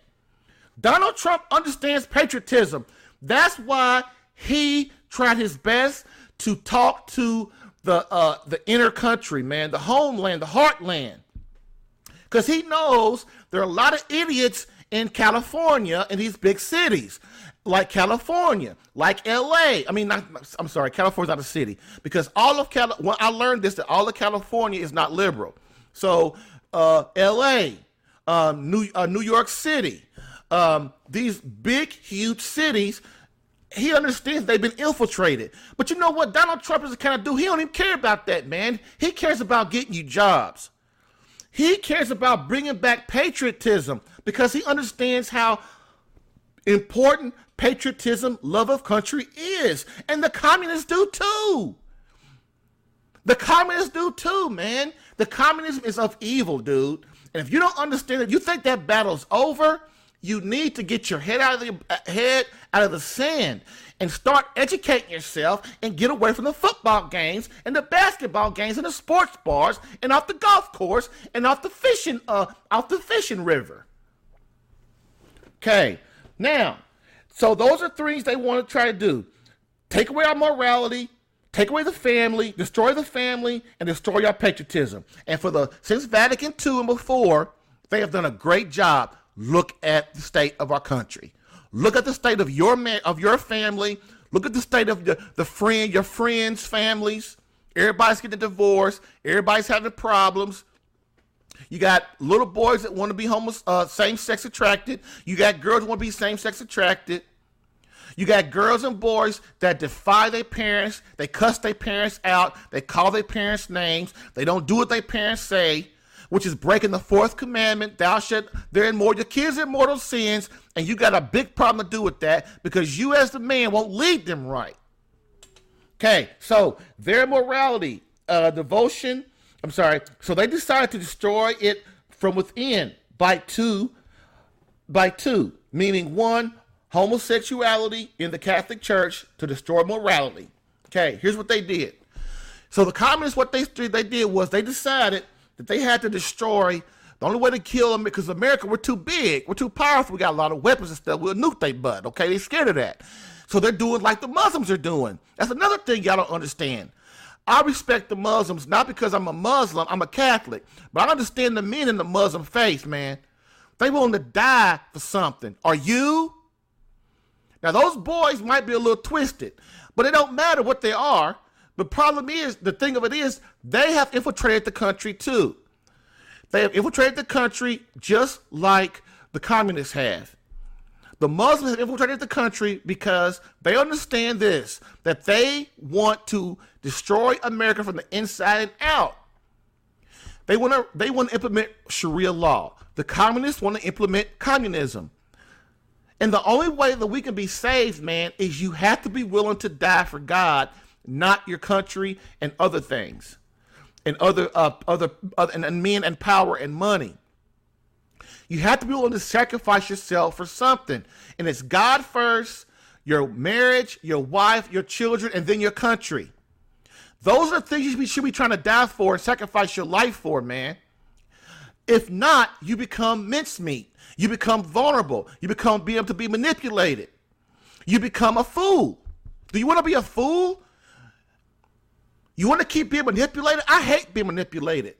Donald Trump understands patriotism. That's why he tried his best to talk to the inner country, man, the homeland, the heartland. Because he knows there are a lot of idiots in California, in these big cities, like California, like LA. California's not a city, because all of I learned this, that all of California is not liberal. So LA, New York City, these big, huge cities, he understands they've been infiltrated. But you know what? Donald Trump is the kind of dude, he don't even care about that, man. He cares about getting you jobs. He cares about bringing back patriotism, because he understands how important patriotism, love of country is. And the communists do too. The communists do too, man. The communism is of evil, dude. And if you don't understand it, you think that battle's over, you need to get your head out of the sand and start educating yourself and get away from the football games and the basketball games and the sports bars and off the golf course and off the fishing river. Okay, now, so those are things they want to try to do. Take away our morality, take away the family, destroy the family, and destroy our patriotism. And since Vatican II and before, they have done a great job. Look at the state of our country. Look at the state of your family. Look at the state of your friends' families. Everybody's getting a divorce. Everybody's having problems. You got little boys that want to be same-sex attracted. You got girls that want to be same-sex attracted. You got girls and boys that defy their parents. They cuss their parents out. They call their parents names. They don't do what their parents say, which is breaking the fourth commandment. Thou shalt, your kids in mortal sins. And you got a big problem to do with that because you as the man won't lead them right. Okay, so their morality, devotion, so they decided to destroy it from within by two, meaning one, homosexuality in the Catholic Church to destroy morality. Okay, here's what they did. So the communists, what they did was they decided that they had to destroy, the only way to kill them, because America, we're too big, we're too powerful, we got a lot of weapons and stuff, we'll nuke their butt, okay? They're scared of that. So they're doing like the Muslims are doing. That's another thing y'all don't understand. I respect the Muslims, not because I'm a Muslim, I'm a Catholic, but I understand the men in the Muslim faith, man. They willing to die for something. Are you? Now, those boys might be a little twisted, but it don't matter what they are. The problem is, the thing of it is, they have infiltrated the country too. They have infiltrated the country just like the communists have. The Muslims have infiltrated the country because they understand this, that they want to destroy America from the inside and out. They want to implement Sharia law. The communists want to implement communism. And the only way that we can be saved, man, is you have to be willing to die for God, not your country and other things, and other and men and power and money. You have to be willing to sacrifice yourself for something, and it's God first, your marriage, your wife, your children, and then your country. Those are the things you should be trying to die for and sacrifice your life for, man. If not, you become mincemeat. You become vulnerable. You become able to be manipulated. You become a fool. Do you want to be a fool? You want to keep being manipulated? I hate being manipulated.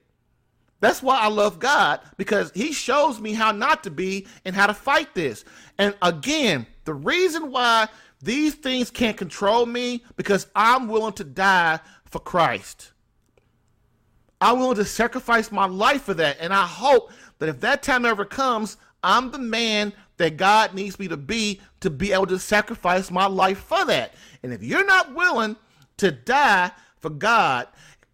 That's why I love God, because he shows me how not to be and how to fight this. And again, the reason why these things can't control me, because I'm willing to die for Christ. I'm willing to sacrifice my life for that. And I hope that if that time ever comes, I'm the man that God needs me to be able to sacrifice my life for that. And if you're not willing to die for God,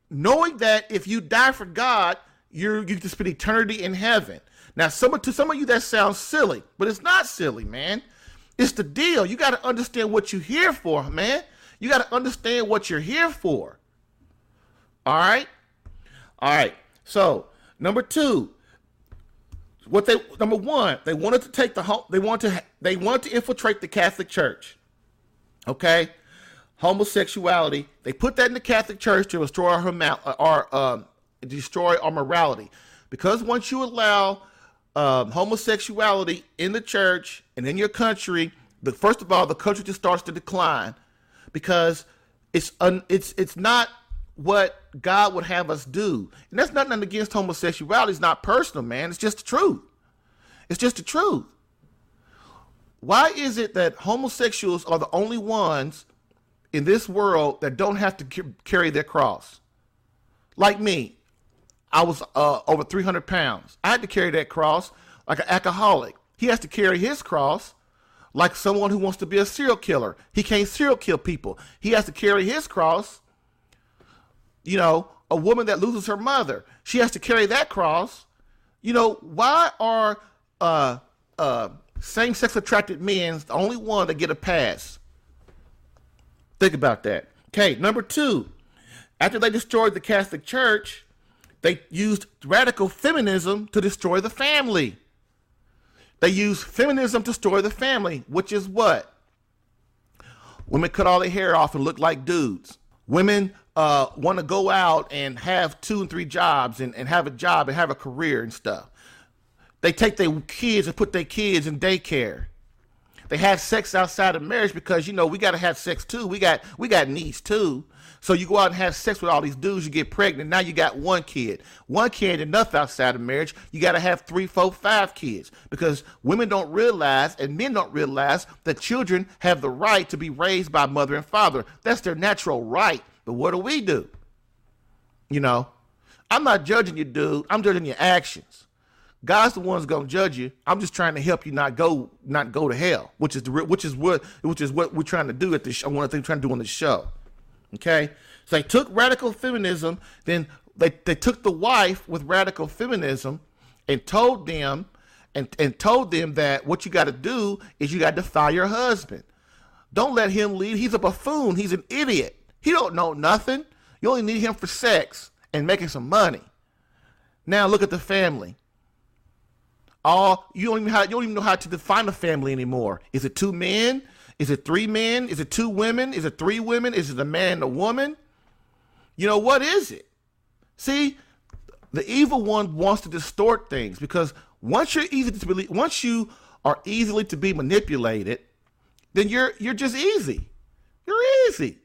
knowing that if you die for God, you can spend eternity in heaven. Now, to some of you, that sounds silly, but it's not silly, man. It's the deal. You got to understand what you're here for, man. You got to understand what you're here for. All right? All right. So, number two, number one, they wanted to take they wanted to infiltrate the Catholic Church. Okay? Homosexuality. They put that in the Catholic Church to destroy our morality. Because once you allow homosexuality in the church and in your country, first of all, the country just starts to decline, because it's not what God would have us do. And that's nothing against homosexuality. It's not personal, man. It's just the truth. It's just the truth. Why is it that homosexuals are the only ones in this world that don't have to carry their cross? Like me, I was over 300 pounds. I had to carry that cross like an alcoholic. He has to carry his cross like someone who wants to be a serial killer. He can't serial kill people. He has to carry his cross. You know, a woman that loses her mother, she has to carry that cross. You know, why are same-sex attracted men the only one that get a pass? Think about that. Okay, number two, after they destroyed the Catholic Church, they used radical feminism to destroy the family. They used feminism to destroy the family, which is what? Women cut all their hair off and look like dudes. Women want to go out and have 2 and 3 jobs and have a job and have a career and stuff. They take their kids and put their kids in daycare. They have sex outside of marriage because, you know, we got to have sex too. We got needs too. So you go out and have sex with all these dudes, you get pregnant. Now you got 1 kid. 1 kid enough outside of marriage. You got to have 3, 4, 5 kids, because women don't realize and men don't realize that children have the right to be raised by mother and father. That's their natural right. But what do? You know, I'm not judging you, dude. I'm judging your actions. God's the one's gonna judge you. I'm just trying to help you not go to hell, which is what we're trying to do at this show. One of the things we're trying to do on the show. Okay, so they took radical feminism, then they took the wife with radical feminism and told them that what you got to do is you got to defy your husband. Don't let him lead. He's a buffoon. He's an idiot. He don't know nothing. You only need him for sex and making some money. Now look at the family. You don't even know how to define a family anymore. Is it 2 men? Is it 3 men? Is it 2 women? Is it 3 women? Is it a man and a woman? You know, what is it? See, the evil one wants to distort things, because once you are easily to be manipulated, then you're just easy. You're easy.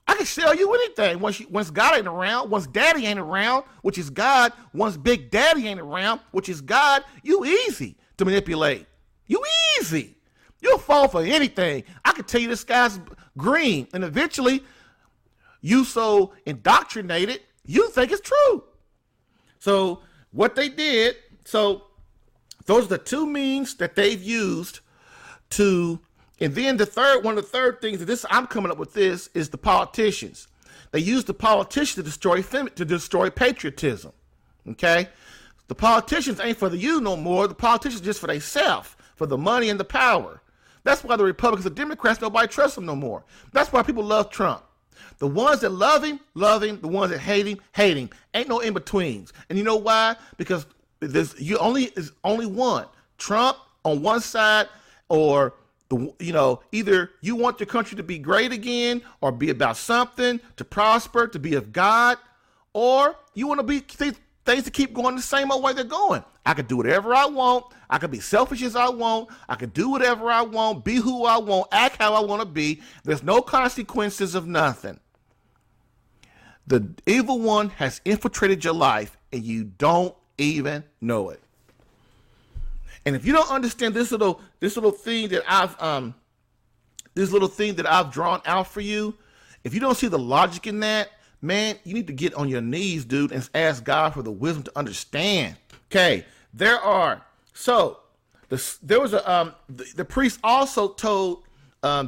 I can sell you anything once God ain't around, once Daddy ain't around, which is God, once Big Daddy ain't around, which is God. You easy to manipulate. You easy. You'll fall for anything. I can tell you the sky's green, and eventually you so indoctrinated, you think it's true. So what they did, so those are the 2 means that they've used to, and then one of the third things that I'm coming up with this is the politicians. They use the politicians to destroy patriotism. Okay? The politicians ain't for you no more. The politicians just for themselves, for the money and the power. That's why the Republicans and Democrats, nobody trusts them no more. That's why people love Trump. The ones that love him. The ones that hate him. Ain't no in-betweens. And you know why? Because there's only one. Trump on one side, or either you want your country to be great again, or be about something, to prosper, to be of God, or you want to be things to keep going the same old way they're going. I could do whatever I want. I could be selfish as I want. I could do whatever I want, be who I want, act how I want to be. There's no consequences of nothing. The evil one has infiltrated your life, and you don't even know it. And if you don't understand this little thing that I've drawn out for you, if you don't see the logic in that, man, you need to get on your knees, dude, and ask God for the wisdom to understand. Okay, the priest also told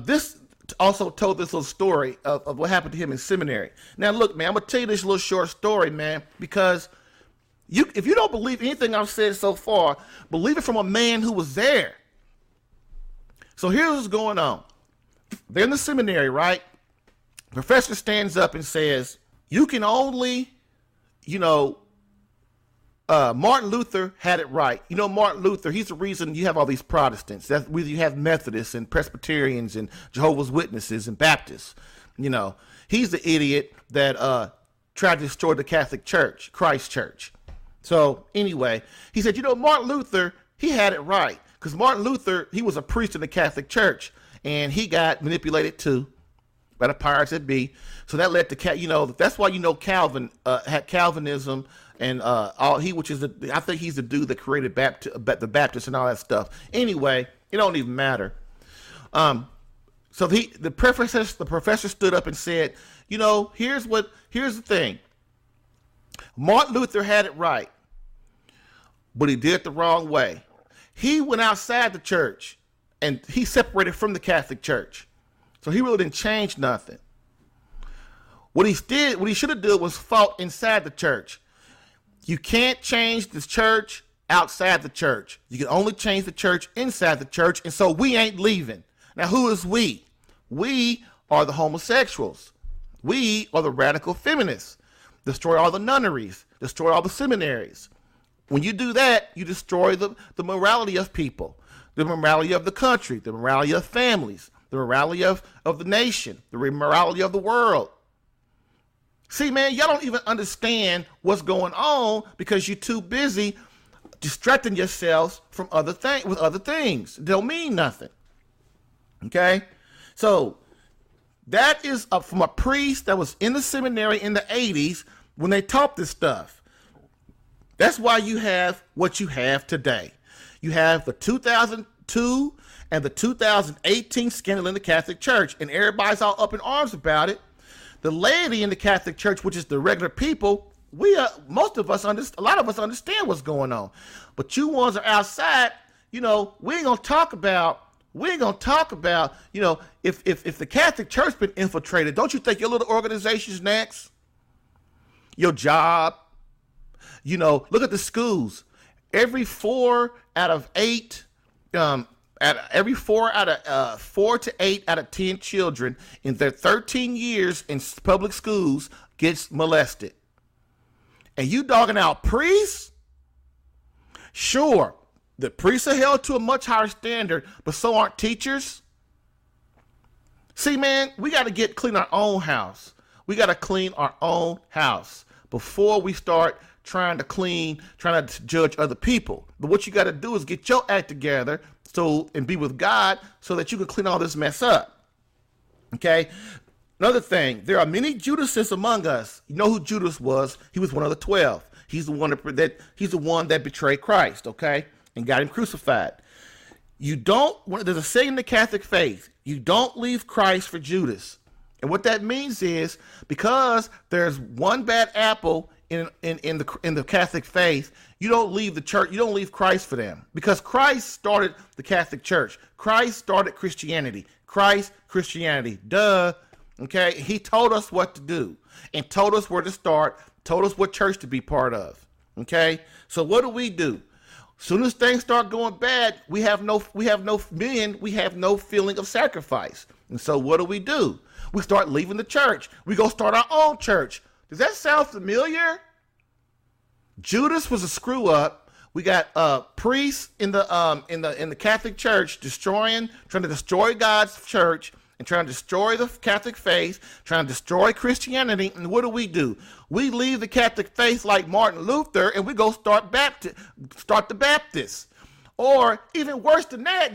this little story of what happened to him in seminary. Now, look, man, I'm gonna tell you this little short story, man, because if you don't believe anything I've said so far, believe it from a man who was there. So here's what's going on. They're in the seminary, right? Professor stands up and says, you can only, Martin Luther had it right. Martin Luther, he's the reason you have all these Protestants. That's whether you have Methodists and Presbyterians and Jehovah's Witnesses and Baptists. He's the idiot that tried to destroy the Catholic Church, Christ Church. So anyway, he said, Martin Luther, he had it right. Because Martin Luther, he was a priest in the Catholic Church, and he got manipulated too by the powers that be. So that led to, that's why Calvin had Calvinism and I think he's the dude that created the Baptists and all that stuff. Anyway, it don't even matter. So the professor stood up and said, here's the thing. Martin Luther had it right, but he did it the wrong way. He went outside the church and he separated from the Catholic Church. So he really didn't change nothing. What he should have done was fought inside the church. You can't change the church outside the church. You can only change the church inside the church, and so we ain't leaving. Now, who is we? We are the homosexuals. We are the radical feminists. Destroy all the nunneries. Destroy all the seminaries. When you do that, you destroy the morality of people, the morality of the country, the morality of families, the morality of the nation, the morality of the world. See, man, y'all don't even understand what's going on because you're too busy distracting yourselves from other things. They don't mean nothing. Okay? So that is from a priest that was in the seminary in the 80s when they taught this stuff. That's why you have what you have today. You have the 2002 and the 2018 scandal in the Catholic Church, and everybody's all up in arms about it. The laity in the Catholic Church, which is the regular people, most of us, a lot of us understand what's going on. But you ones are outside, we ain't gonna talk about, if the Catholic Church been infiltrated, don't you think your little organization's next? Your job, look at the schools. Every 4 out of 8, every 4 to 8 out of 10 children in their 13 years in public schools gets molested. And you dogging out priests? Sure, the priests are held to a much higher standard, but so aren't teachers. See, man, we got to clean our own house. We got to clean our own house before we start trying to judge other people. But what you got to do is get your act together and be with God so that you can clean all this mess up. Okay? Another thing, there are many Judases among us. You know who Judas was? He was one of the 12. He's the one that betrayed Christ, okay, and got him crucified. There's a saying in the Catholic faith, you don't leave Christ for Judas. And what that means is, because there's one bad apple in the Catholic faith, you don't leave the church, you don't leave Christ for them. Because Christ started the Catholic Church. Christ started Christianity. Duh. Okay, he told us what to do and told us where to start, told us what church to be part of. Okay, so what do? Soon as things start going bad, we have no feeling of sacrifice. And so what do? We start leaving the church. We go start our own church. Does that sound familiar? Judas was a screw up. We got priests in the Catholic Church trying to destroy God's church and trying to destroy the Catholic faith, trying to destroy Christianity. And what do? We leave the Catholic faith like Martin Luther, and we go start the Baptists. Or even worse than that,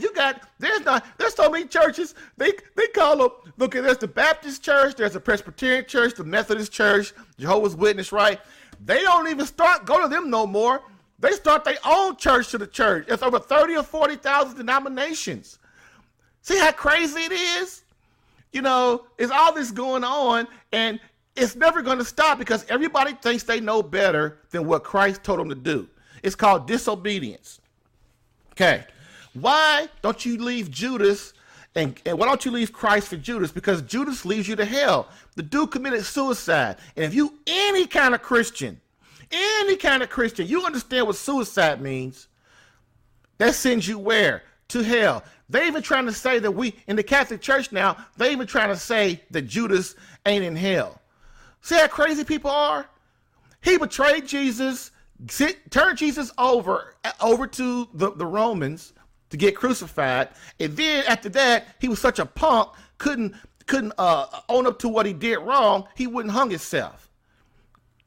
there's so many churches, they call them, look, there's the Baptist church, there's the Presbyterian church, the Methodist church, Jehovah's Witness, right? They don't even go to them no more. They start their own church to the church. It's over 30 or 40,000 denominations. See how crazy it is? It's all this going on, and it's never going to stop because everybody thinks they know better than what Christ told them to do. It's called disobedience. Okay, why don't you leave Judas and why don't you leave Christ for Judas? Because Judas leads you to hell. The dude committed suicide. And if you any kind of Christian, you understand what suicide means. That sends you where? To hell. They even trying to say that in the Catholic Church now, they even trying to say that Judas ain't in hell. See how crazy people are? He betrayed Jesus, turned Jesus over to the Romans to get crucified, and then after that, he was such a punk, couldn't own up to what he did wrong. He wouldn't hung himself.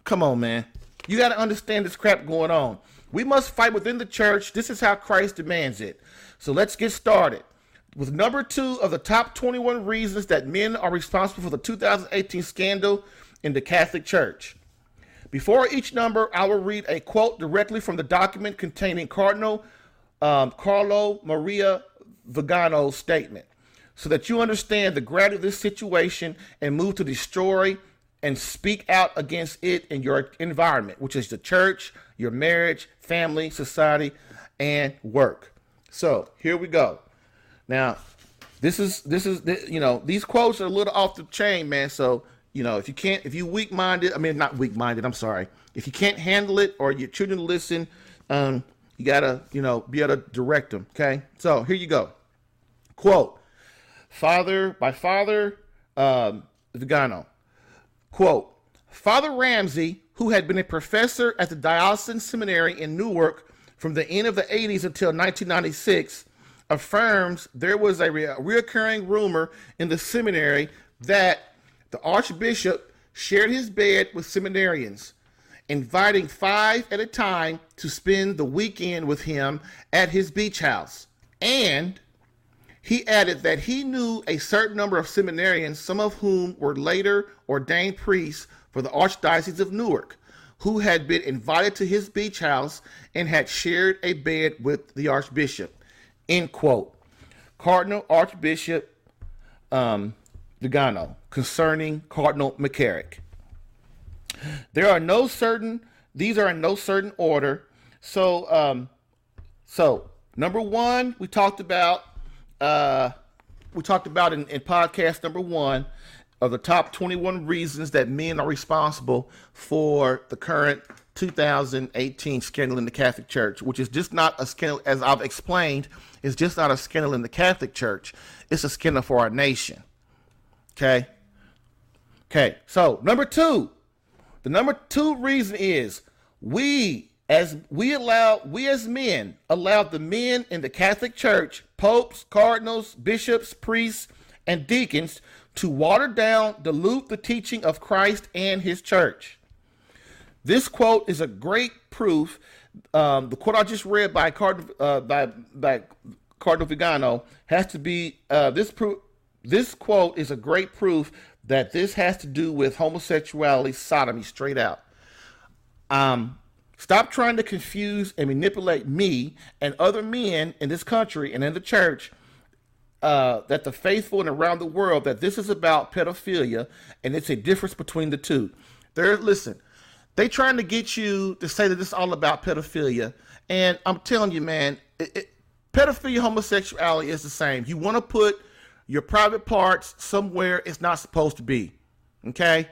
Come on, man. You got to understand this crap going on. We must fight within the church. This is how Christ demands it. So let's get started with number 2 of the top 21 reasons that men are responsible for the 2018 scandal in the Catholic Church. Before each number, I will read a quote directly from the document containing Cardinal Carlo Maria Vigano's statement, so that you understand the gravity of this situation and move to destroy and speak out against it in your environment, which is the church, your marriage, family, society, and work. So here we go. Now, this is these quotes are a little off the chain, man. So if you weak-minded, not weak-minded, I'm sorry. If you can't handle it or your children listen, you gotta, be able to direct them. Okay. So here you go. Quote, Father Vigano. Quote, Father Ramsey, who had been a professor at the Diocesan Seminary in Newark from the end of the 80s until 1996, affirms there was a reoccurring rumor in the seminary that the Archbishop shared his bed with seminarians, inviting 5 at a time to spend the weekend with him at his beach house. And he added that he knew a certain number of seminarians, some of whom were later ordained priests for the Archdiocese of Newark, who had been invited to his beach house and had shared a bed with the Archbishop. End quote. Cardinal Archbishop Vigano, concerning Cardinal McCarrick. These are in no certain order. So number one, we talked about in podcast number 1 of the top 21 reasons that men are responsible for the current 2018 scandal in the Catholic Church, which is just not a scandal, as I've explained, it's just not a scandal in the Catholic Church. It's a scandal for our nation. Okay. So number 2, the number 2 reason is we as men allowed the men in the Catholic Church, popes, cardinals, bishops, priests, and deacons to water down, dilute the teaching of Christ and his church. This quote is a great proof. The quote I just read by Cardinal Vigano has to be this quote is a great proof that this has to do with homosexuality, sodomy, straight out. Stop trying to confuse and manipulate me and other men in this country and in the church, that the faithful and around the world, that this is about pedophilia and it's a difference between the two. Listen, they trying to get you to say that this is all about pedophilia. And I'm telling you, man, pedophilia, homosexuality is the same. You want to put your private parts somewhere it's not supposed to be. Okay?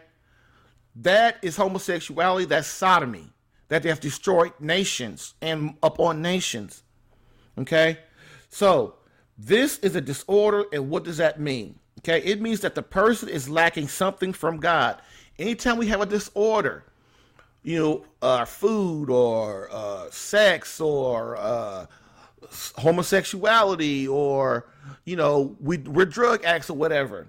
That is homosexuality. That's sodomy. That they have destroyed nations and upon nations. Okay? So, this is a disorder, and what does that mean? Okay? It means that the person is lacking something from God. Anytime we have a disorder, food or sex or homosexuality or, we're drug addicts or whatever,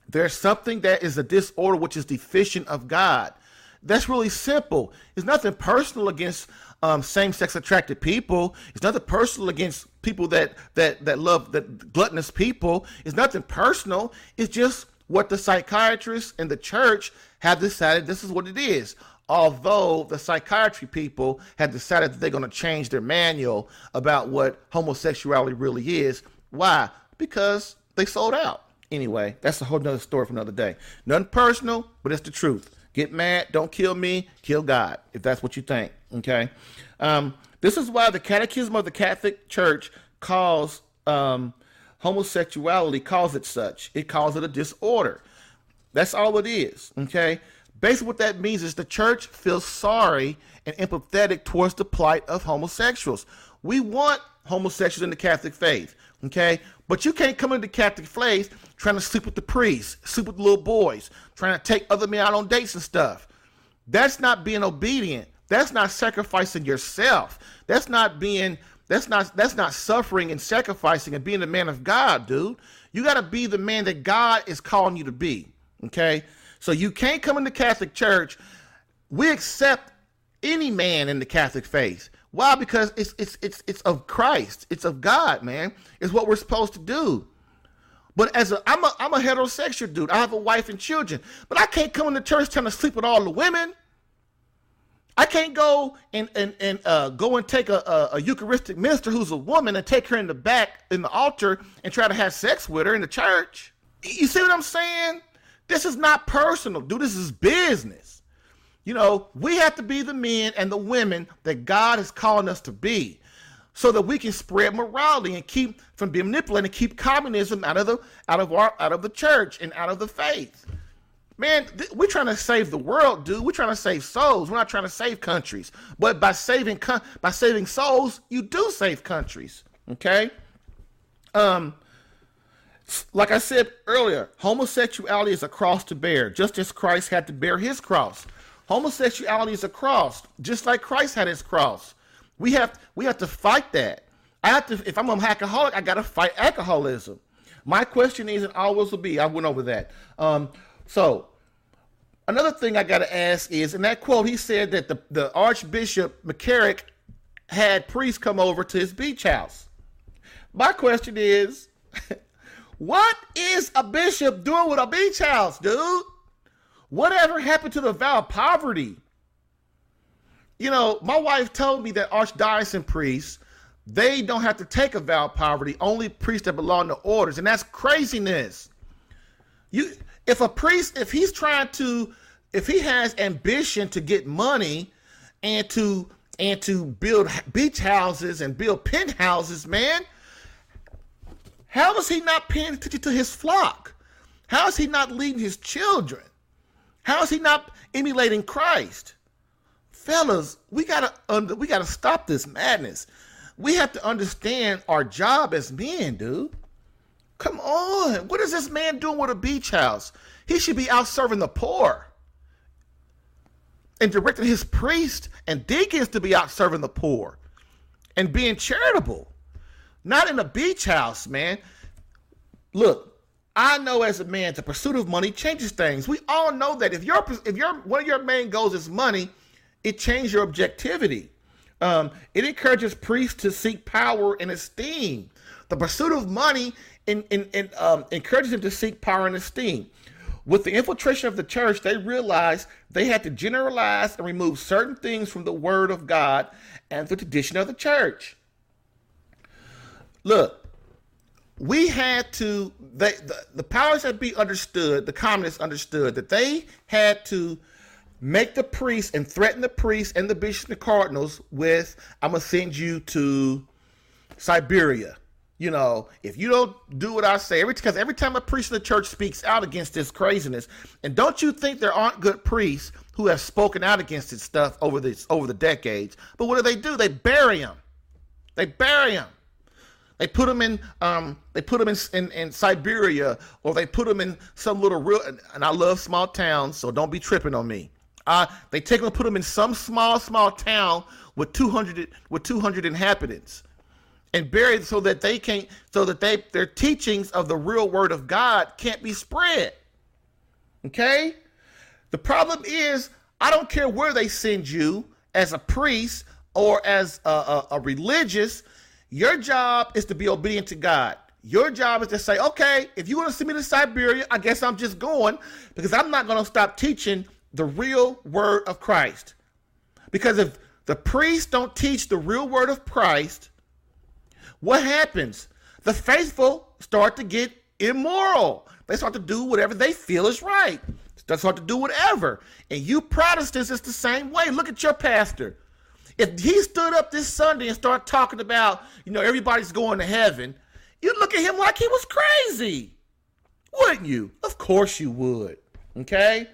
there's something that is a disorder which is deficient of God. That's really simple. It's nothing personal against same-sex attracted people. It's nothing personal against people that love gluttonous people. It's nothing personal. It's just what the psychiatrists and the church have decided this is what it is. Although the psychiatry people have decided that they're going to change their manual about what homosexuality really is. Why? Because they sold out. Anyway, that's a whole nother story for another day. Nothing personal, but it's the truth. Get mad, don't kill me, kill God, if that's what you think, okay? This is why the Catechism of the Catholic Church calls homosexuality, calls it such. It calls it a disorder. That's all it is, okay? Basically what that means is the church feels sorry and empathetic towards the plight of homosexuals. We want homosexuals in the Catholic faith, okay? But you can't come into the Catholic faith trying to sleep with the priests, sleep with the little boys, trying to take other men out on dates and stuff. That's not being obedient. That's not sacrificing yourself. That's not suffering and sacrificing and being the man of God, dude. You got to be the man that God is calling you to be, okay? So you can't come in the Catholic Church. We accept any man in the Catholic faith. Why? Because it's of Christ. It's of God, man. It's what we're supposed to do. But I'm a heterosexual dude. I have a wife and children. But I can't come in the church trying to sleep with all the women. I can't go and take a Eucharistic minister who's a woman and take her in the back in the altar and try to have sex with her in the church. You see what I'm saying? This is not personal, dude. This is business. We have to be the men and the women that God is calling us to be, so that we can spread morality and keep from being manipulated and keep communism out of the church and out of the faith. Man, we're trying to save the world, dude. We're trying to save souls. We're not trying to save countries. But by saving souls, you do save countries. Okay? Like I said earlier, homosexuality is a cross to bear, just as Christ had to bear his cross. Homosexuality is a cross, just like Christ had his cross. We have to fight that. If I'm an alcoholic, I got to fight alcoholism. My question is, and always will be, I went over that. So another thing I got to ask is, in that quote, he said that the Archbishop McCarrick had priests come over to his beach house. My question is, what is a bishop doing with a beach house, dude? Whatever happened to the vow of poverty? My wife told me that archdiocese priests, they don't have to take a vow of poverty, only priests that belong to orders, and that's craziness. If he's trying to if he has ambition to get money and to build beach houses and build penthouses, man, how is he not paying attention to his flock? How is he not leading his children? How is he not emulating Christ? Fellas, we gotta stop this madness. We have to understand our job as men, dude. Come on. What is this man doing with a beach house? He should be out serving the poor and directing his priests and deacons to be out serving the poor and being charitable. Not in a beach house, man. Look, I know as a man, the pursuit of money changes things. We all know that if one of your main goals is money, it changes your objectivity. It encourages priests to seek power and esteem. The pursuit of money encourages them to seek power and esteem. With the infiltration of the church, they realized they had to generalize and remove certain things from the word of God and the tradition of the church. Look, we had to, the powers that be understood, the communists understood that they had to make the priests and threaten the priests and the bishops and the cardinals with, I'm going to send you to Siberia. You know, if you don't do what I say, because every time a priest in the church speaks out against this craziness, and don't you think there aren't good priests who have spoken out against this stuff over the decades? But what do? They bury them. They bury them. They put them in in Siberia, or they put them in some little real. And I love small towns, so don't be tripping on me. They take them and put them in some small town with 200 inhabitants, and buried so that their teachings of the real word of God can't be spread. Okay? The problem is, I don't care where they send you as a priest or as a religious, your job is to be obedient to God. Your job is to say, okay, if you want to send me to Siberia, I guess I'm just going, because I'm not going to stop teaching the real word of Christ. Because if the priests don't teach the real word of Christ, what happens? The faithful start to get immoral. They start to do whatever they feel is right. They start to do whatever. And you Protestants, it's the same way. Look at your pastor. If he stood up this Sunday and started talking about, everybody's going to heaven, you'd look at him like he was crazy. Wouldn't you? Of course you would. Okay?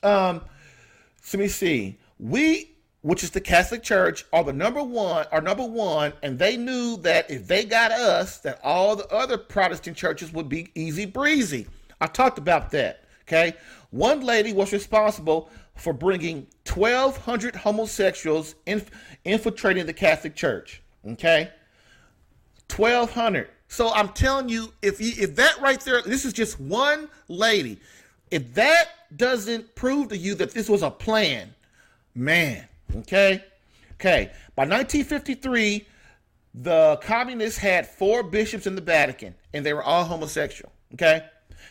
So let me see. We, which is the Catholic Church, are number one, and they knew that if they got us, that all the other Protestant churches would be easy breezy. I talked about that, okay? One lady was responsible for bringing 1,200 homosexuals infiltrating the Catholic Church, okay? 1,200. So I'm telling you, if that right there, this is just one lady, if that doesn't prove to you that this was a plan, man, okay? By 1953, the communists had 4 bishops in the Vatican, and they were all homosexual, okay?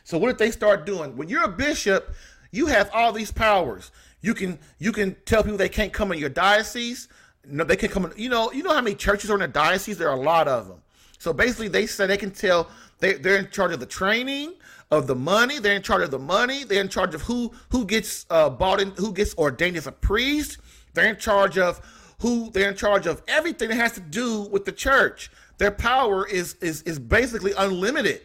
So what did they start doing? When you're a bishop, you have all these powers. You can tell people they can't come in your diocese. No, they can come in. You know how many churches are in a diocese? There are a lot of them. So basically, they say they can tell they're in charge of the training, of the money. They're in charge of the money. They're in charge of who gets bought in, who gets ordained as a priest. They're in charge of everything that has to do with the church. Their power is basically unlimited.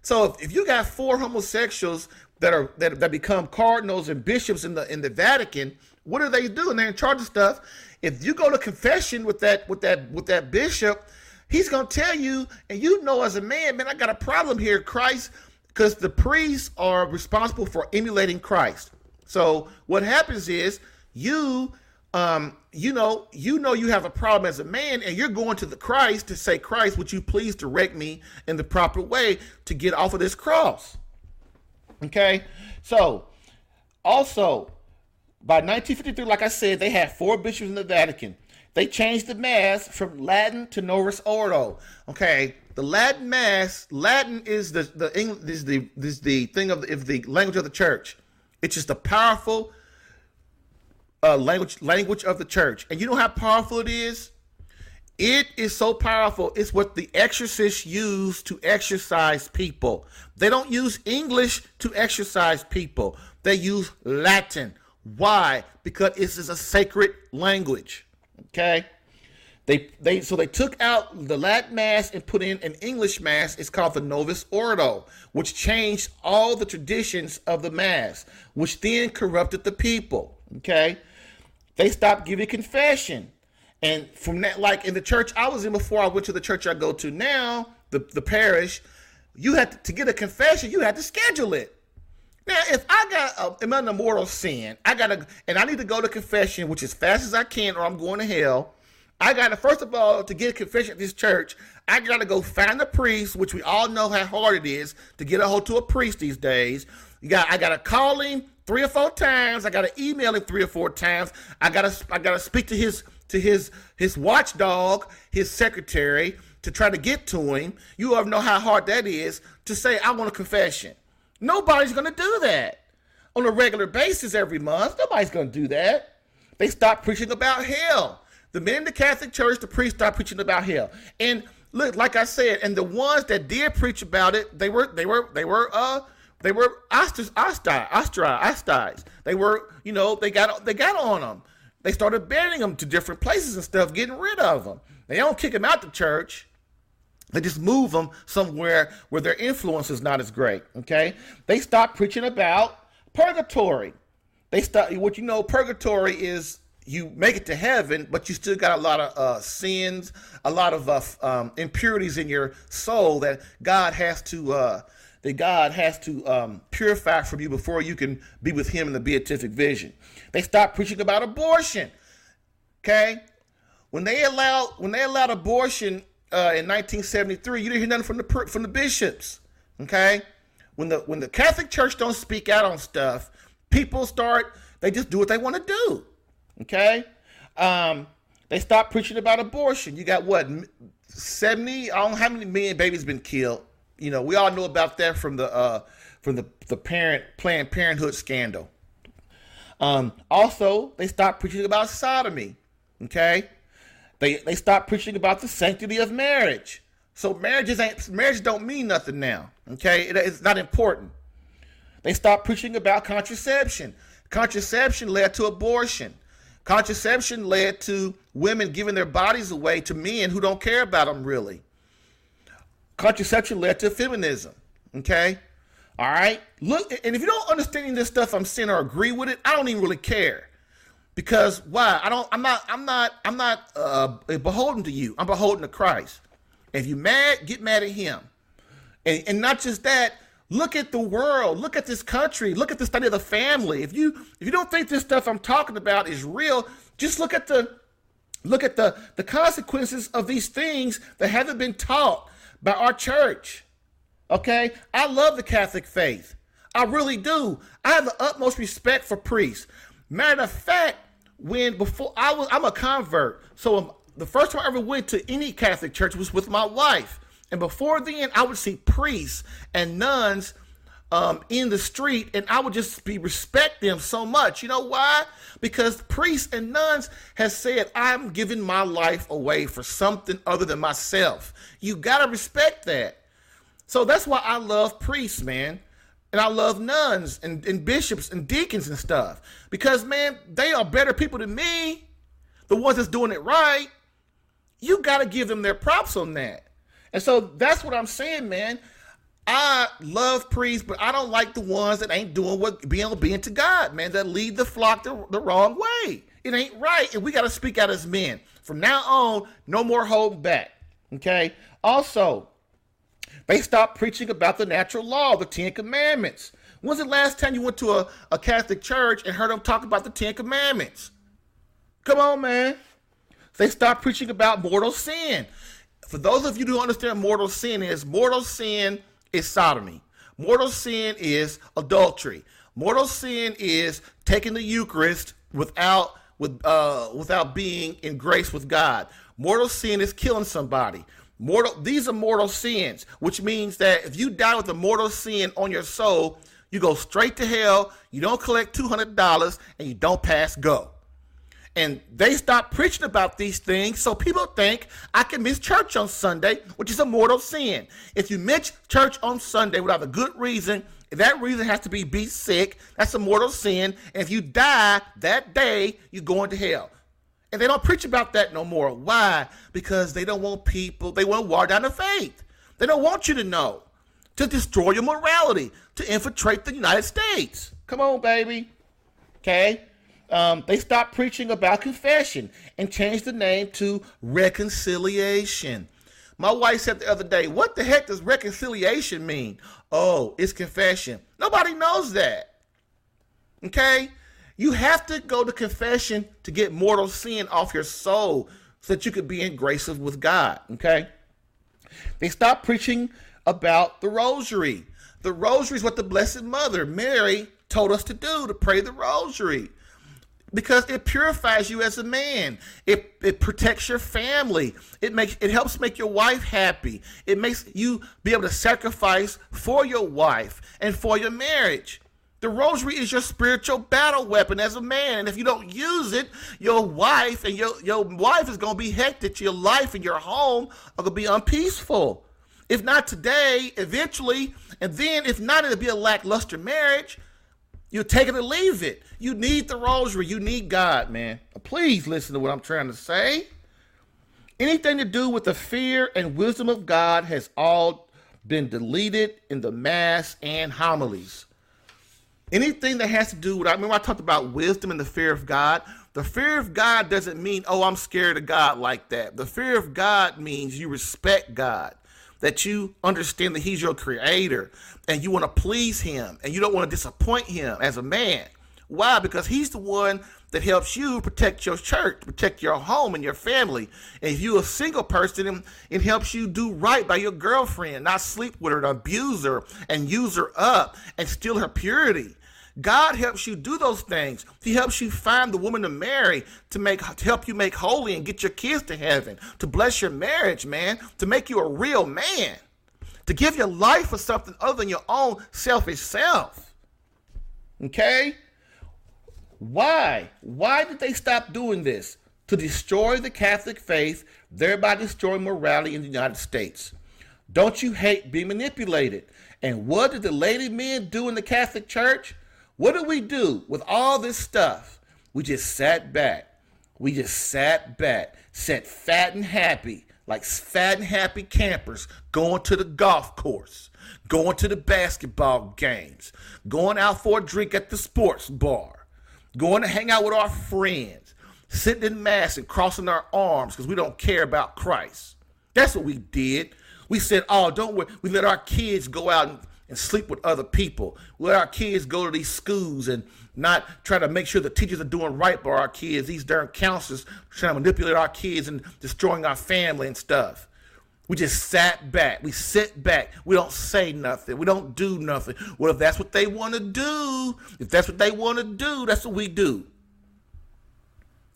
So if you got 4 homosexuals that become cardinals and bishops in the Vatican, what are they doing? They're in charge of stuff. If you go to confession with that bishop, he's gonna tell you, and as a man, I got a problem here, Christ, because the priests are responsible for emulating Christ. So what happens is you have a problem as a man, and you're going to the Christ to say, Christ, would you please direct me in the proper way to get off of this cross? Okay, so also by 1953, like I said, they had 4 bishops in the Vatican. They changed the Mass from Latin to Novus Ordo. Okay, the Latin Mass, Latin is the thing of the language of the church. It's just a powerful language of the church. And you know how powerful it is? It is so powerful. It's what the exorcists use to exorcise people. They don't use English to exorcise people. They use Latin. Why? Because this is a sacred language. Okay? So they took out the Latin Mass and put in an English Mass. It's called the Novus Ordo, which changed all the traditions of the Mass, which then corrupted the people. Okay? They stopped giving confession. And from that, like in the church I was in before I went to the church I go to now, the parish, you had to get a confession, you had to schedule it. Now, if I'm in a mortal sin, I need to go to confession, which as fast as I can, or I'm going to hell. I got to, first of all, to get a confession at this church, I got to go find a priest, which we all know how hard it is to get a hold to a priest these days. I got to call him 3 or 4 times. I got to email him 3 or 4 times. I got to speak to his watchdog, his secretary, to try to get to him. You all know how hard that is to say, I want a confession. Nobody's going to do that on a regular basis every month. Nobody's going to do that. They stopped preaching about hell. The men in the Catholic Church, the priests stopped preaching about hell. And look, like I said, and the ones that did preach about it, they were ostracized. They were, they got on them. They started banning them to different places and stuff, getting rid of them. They don't kick them out the church. They just move them somewhere where their influence is not as great. Okay, they stopped preaching about purgatory. Purgatory is, you make it to heaven, but you still got a lot of sins, a lot of impurities in your soul that God has to purify from you before you can be with Him in the beatific vision. They stopped preaching about abortion. Okay, when they allowed abortion in 1973, you didn't hear nothing from the bishops. Okay, when the Catholic Church don't speak out on stuff, people they just do what they want to do. Okay, they stopped preaching about abortion. You got 70? I don't know how many million babies been killed. We all know about that from the Planned Parenthood scandal. Also, they stopped preaching about sodomy. Okay, they stopped preaching about the sanctity of marriage. So marriage don't mean nothing now. Okay, it's not important. They stopped preaching about contraception. Contraception led to abortion. Contraception led to women giving their bodies away to men who don't care about them really. Contraception led to feminism. Okay? All right? Look, and if you don't understand this stuff I'm saying or agree with it, I don't even really care. Because why? I'm not beholden to you. I'm beholden to Christ. If you're mad, get mad at Him. And not just that, look at the world, look at this country, look at the study of the family. If you don't think this stuff I'm talking about is real, just look at the consequences of these things that haven't been taught by our church. Okay? I love the Catholic faith. I really do. I have the utmost respect for priests. Matter of fact, I'm a convert. So the first time I ever went to any Catholic church was with my wife. And before then, I would see priests and nuns in the street, and I would just respect them so much. You know why? Because priests and nuns have said, I'm giving my life away for something other than myself. You got to respect that. So that's why I love priests, man. And I love nuns and bishops and deacons and stuff. Because, man, they are better people than me. The ones that's doing it right. You got to give them their props on that. And so that's what I'm saying, man. I love priests, but I don't like the ones that ain't doing what being obedient to God, man, that lead the flock the wrong way. It ain't right, and we got to speak out as men. From now on, no more holding back, okay? Also, they stopped preaching about the natural law, the 10 Commandments. When's the last time you went to a Catholic church and heard them talk about the 10 Commandments? Come on, man. They stopped preaching about mortal sin. For those of you who understand mortal sin is sodomy. Mortal sin is adultery. Mortal sin is taking the Eucharist without being in grace with God. Mortal sin is killing somebody. These are mortal sins, which means that if you die with a mortal sin on your soul, you go straight to hell, you don't collect $200, and you don't pass go. And they stopped preaching about these things, so people think I can miss church on Sunday, which is a mortal sin. If you miss church on Sunday without a good reason, if that reason has to be sick, that's a mortal sin. And if you die that day, you're going to hell. And they don't preach about that no more. Why? Because they don't want people, they want to water down the faith. They don't want you to know, to destroy your morality, to infiltrate the United States. Come on, baby. Okay? They stopped preaching about confession and changed the name to reconciliation. My wife said the other day, what the heck does reconciliation mean? Oh, it's confession. Nobody knows that. Okay? You have to go to confession to get mortal sin off your soul so that you could be in grace with God. Okay? They stopped preaching about the rosary. The rosary is what the Blessed Mother, Mary, told us to do, to pray the rosary. Because it purifies you as a man. It protects your family. It helps make your wife happy. It makes you be able to sacrifice for your wife and for your marriage. The rosary is your spiritual battle weapon as a man. And if you don't use it, your wife and your wife is going to be hectic. Your life and your home are going to be unpeaceful. If not today, eventually, and then if not, it'll be a lackluster marriage. You take it or leave it. You need the rosary. You need God, man. Please listen to what I'm trying to say. Anything to do with the fear and wisdom of God has all been deleted in the Mass and homilies. Anything that has to do with, I remember I talked about wisdom and the fear of God. The fear of God doesn't mean, oh, I'm scared of God like that. The fear of God means you respect God, that you understand that he's your creator and you want to please him and you don't want to disappoint him as a man. Why? Because he's the one that helps you protect your church, protect your home and your family. And if you're a single person, it helps you do right by your girlfriend, not sleep with her and abuse her and use her up and steal her purity. God helps you do those things. He helps you find the woman to marry, to help you make holy and get your kids to heaven, to bless your marriage, man, to make you a real man, to give your life for something other than your own selfish self. Okay? Why? Why did they stop doing this? To destroy the Catholic faith, thereby destroying morality in the United States. Don't you hate being manipulated? And what did the lady men do in the Catholic Church? What did we do with all this stuff? We just sat back. Sat fat and happy, like fat and happy campers, going to the golf course, going to the basketball games, going out for a drink at the sports bar, going to hang out with our friends, sitting in mass and crossing our arms because we don't care about Christ. That's what we did. We said, oh, don't worry. We let our kids go out and sleep with other people. We let our kids go to these schools and not try to make sure the teachers are doing right by our kids. These darn counselors trying to manipulate our kids and destroying our family and stuff. We just sat back. We sit back. We don't say nothing. We don't do nothing. Well, if that's what they want to do, that's what we do.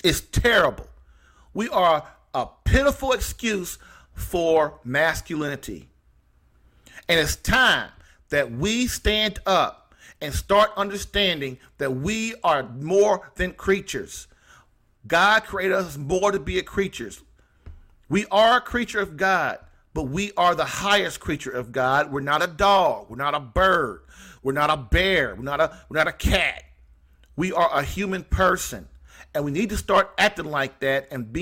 It's terrible. We are a pitiful excuse for masculinity. And it's time that we stand up and start understanding that we are more than creatures. God created us more to be a creatures. We are a creature of God, but we are the highest creature of God. We're not a dog. We're not a bird. We're not a bear. We're not a cat. We are a human person, and we need to start acting like that and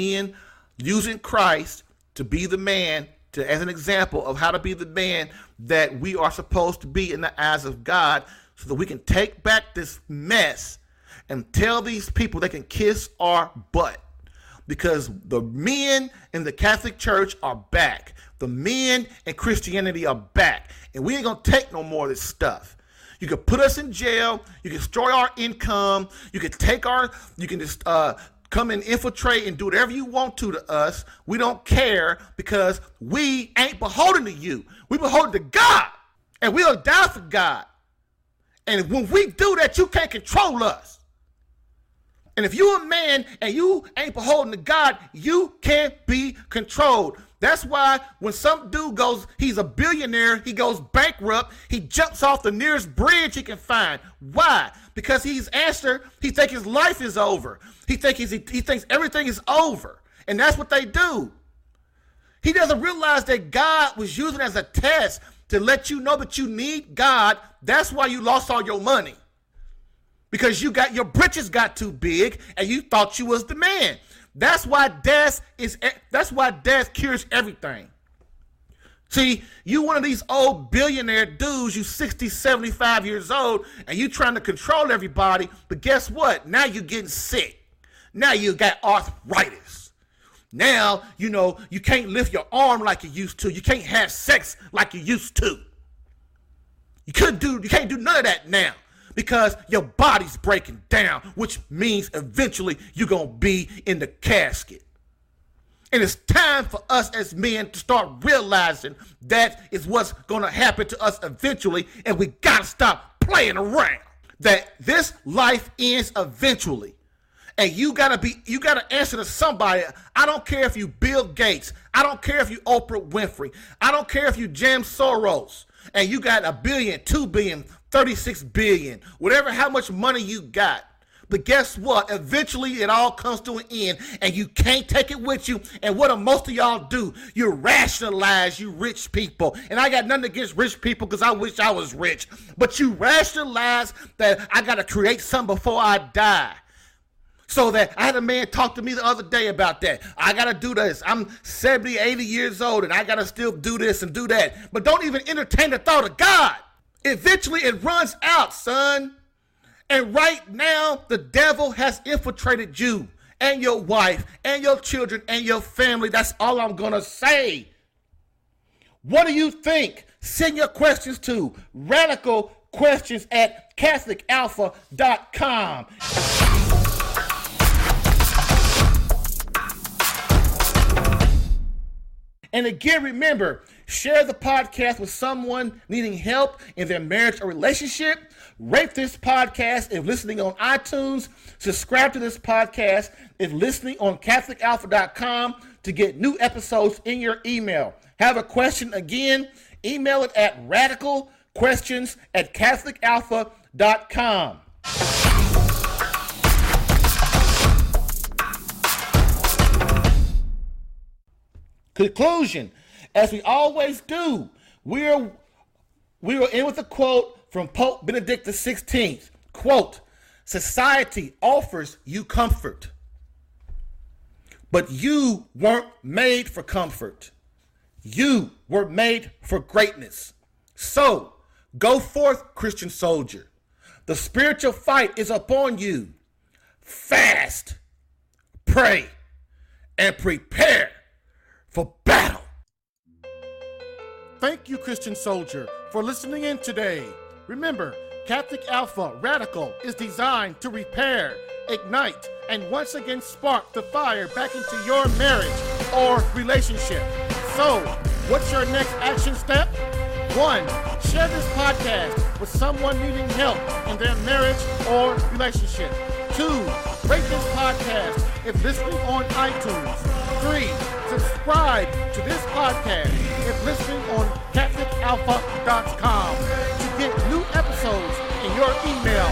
using Christ to be the man, as an example of how to be the man that we are supposed to be in the eyes of God, so that we can take back this mess and tell these people they can kiss our butt. Because the men in the Catholic Church are back. The men in Christianity are back. And we ain't going to take no more of this stuff. You can put us in jail. You can destroy our income. You can just come and infiltrate and do whatever you want to us. We don't care, because we ain't beholden to you. We beholden to God. And we'll die for God. And when we do that, you can't control us. And if you're a man and you ain't beholden to God, you can't be controlled. That's why when some dude goes, he's a billionaire, he goes bankrupt, he jumps off the nearest bridge he can find. Why? Because he thinks his life is over. He thinks everything is over. And that's what they do. He doesn't realize that God was using it as a test to let you know that you need God. That's why you lost all your money. Because your britches got too big and you thought you was the man. That's why death cures everything. See, you one of these old billionaire dudes, you 60, 75 years old, and you trying to control everybody, but guess what? Now you're getting sick. Now you got arthritis. Now, you can't lift your arm like you used to. You can't have sex like you used to. You can't do none of that now. Because your body's breaking down, which means eventually you're going to be in the casket. And it's time for us as men to start realizing that is what's going to happen to us eventually, and we got to stop playing around. That this life ends eventually. And you got to answer to somebody. I don't care if you Bill Gates. I don't care if you Oprah Winfrey. I don't care if you Jim Soros. And you got $1 billion, $2 billion, 36 billion, how much money you got. But guess what? Eventually it all comes to an end and you can't take it with you. And what do most of y'all do? You rationalize, you rich people. And I got nothing against rich people because I wish I was rich. But you rationalize that I got to create something before I die. So that I had a man talk to me the other day about that. I got to do this. I'm 70, 80 years old and I got to still do this and do that. But don't even entertain the thought of God. Eventually it runs out, son. And right now, the devil has infiltrated you and your wife and your children and your family. That's all I'm going to say. What do you think? Send your questions to RadicalQuestions at CatholicAlpha.com. And again, remember, share the podcast with someone needing help in their marriage or relationship. Rate this podcast if listening on iTunes. Subscribe to this podcast if listening on CatholicAlpha.com to get new episodes in your email. Have a question again? Email it at RadicalQuestions at CatholicAlpha.com. Conclusion, as we always do, we are in with a quote from Pope Benedict XVI. Quote, society offers you comfort, but you weren't made for comfort. You were made for greatness. So, go forth, Christian soldier. The spiritual fight is upon you. Fast, pray, and prepare for battle. Thank you, Christian soldier, for listening in today. Remember, Catholic Alpha Radical is designed to repair, ignite, and once again spark the fire back into your marriage or relationship. So, what's your next action step? 1. Share this podcast with someone needing help in their marriage or relationship. 2. Rate this podcast if listening on iTunes. 3. Subscribe to this podcast if listening on CatholicAlpha.com to get new episodes in your email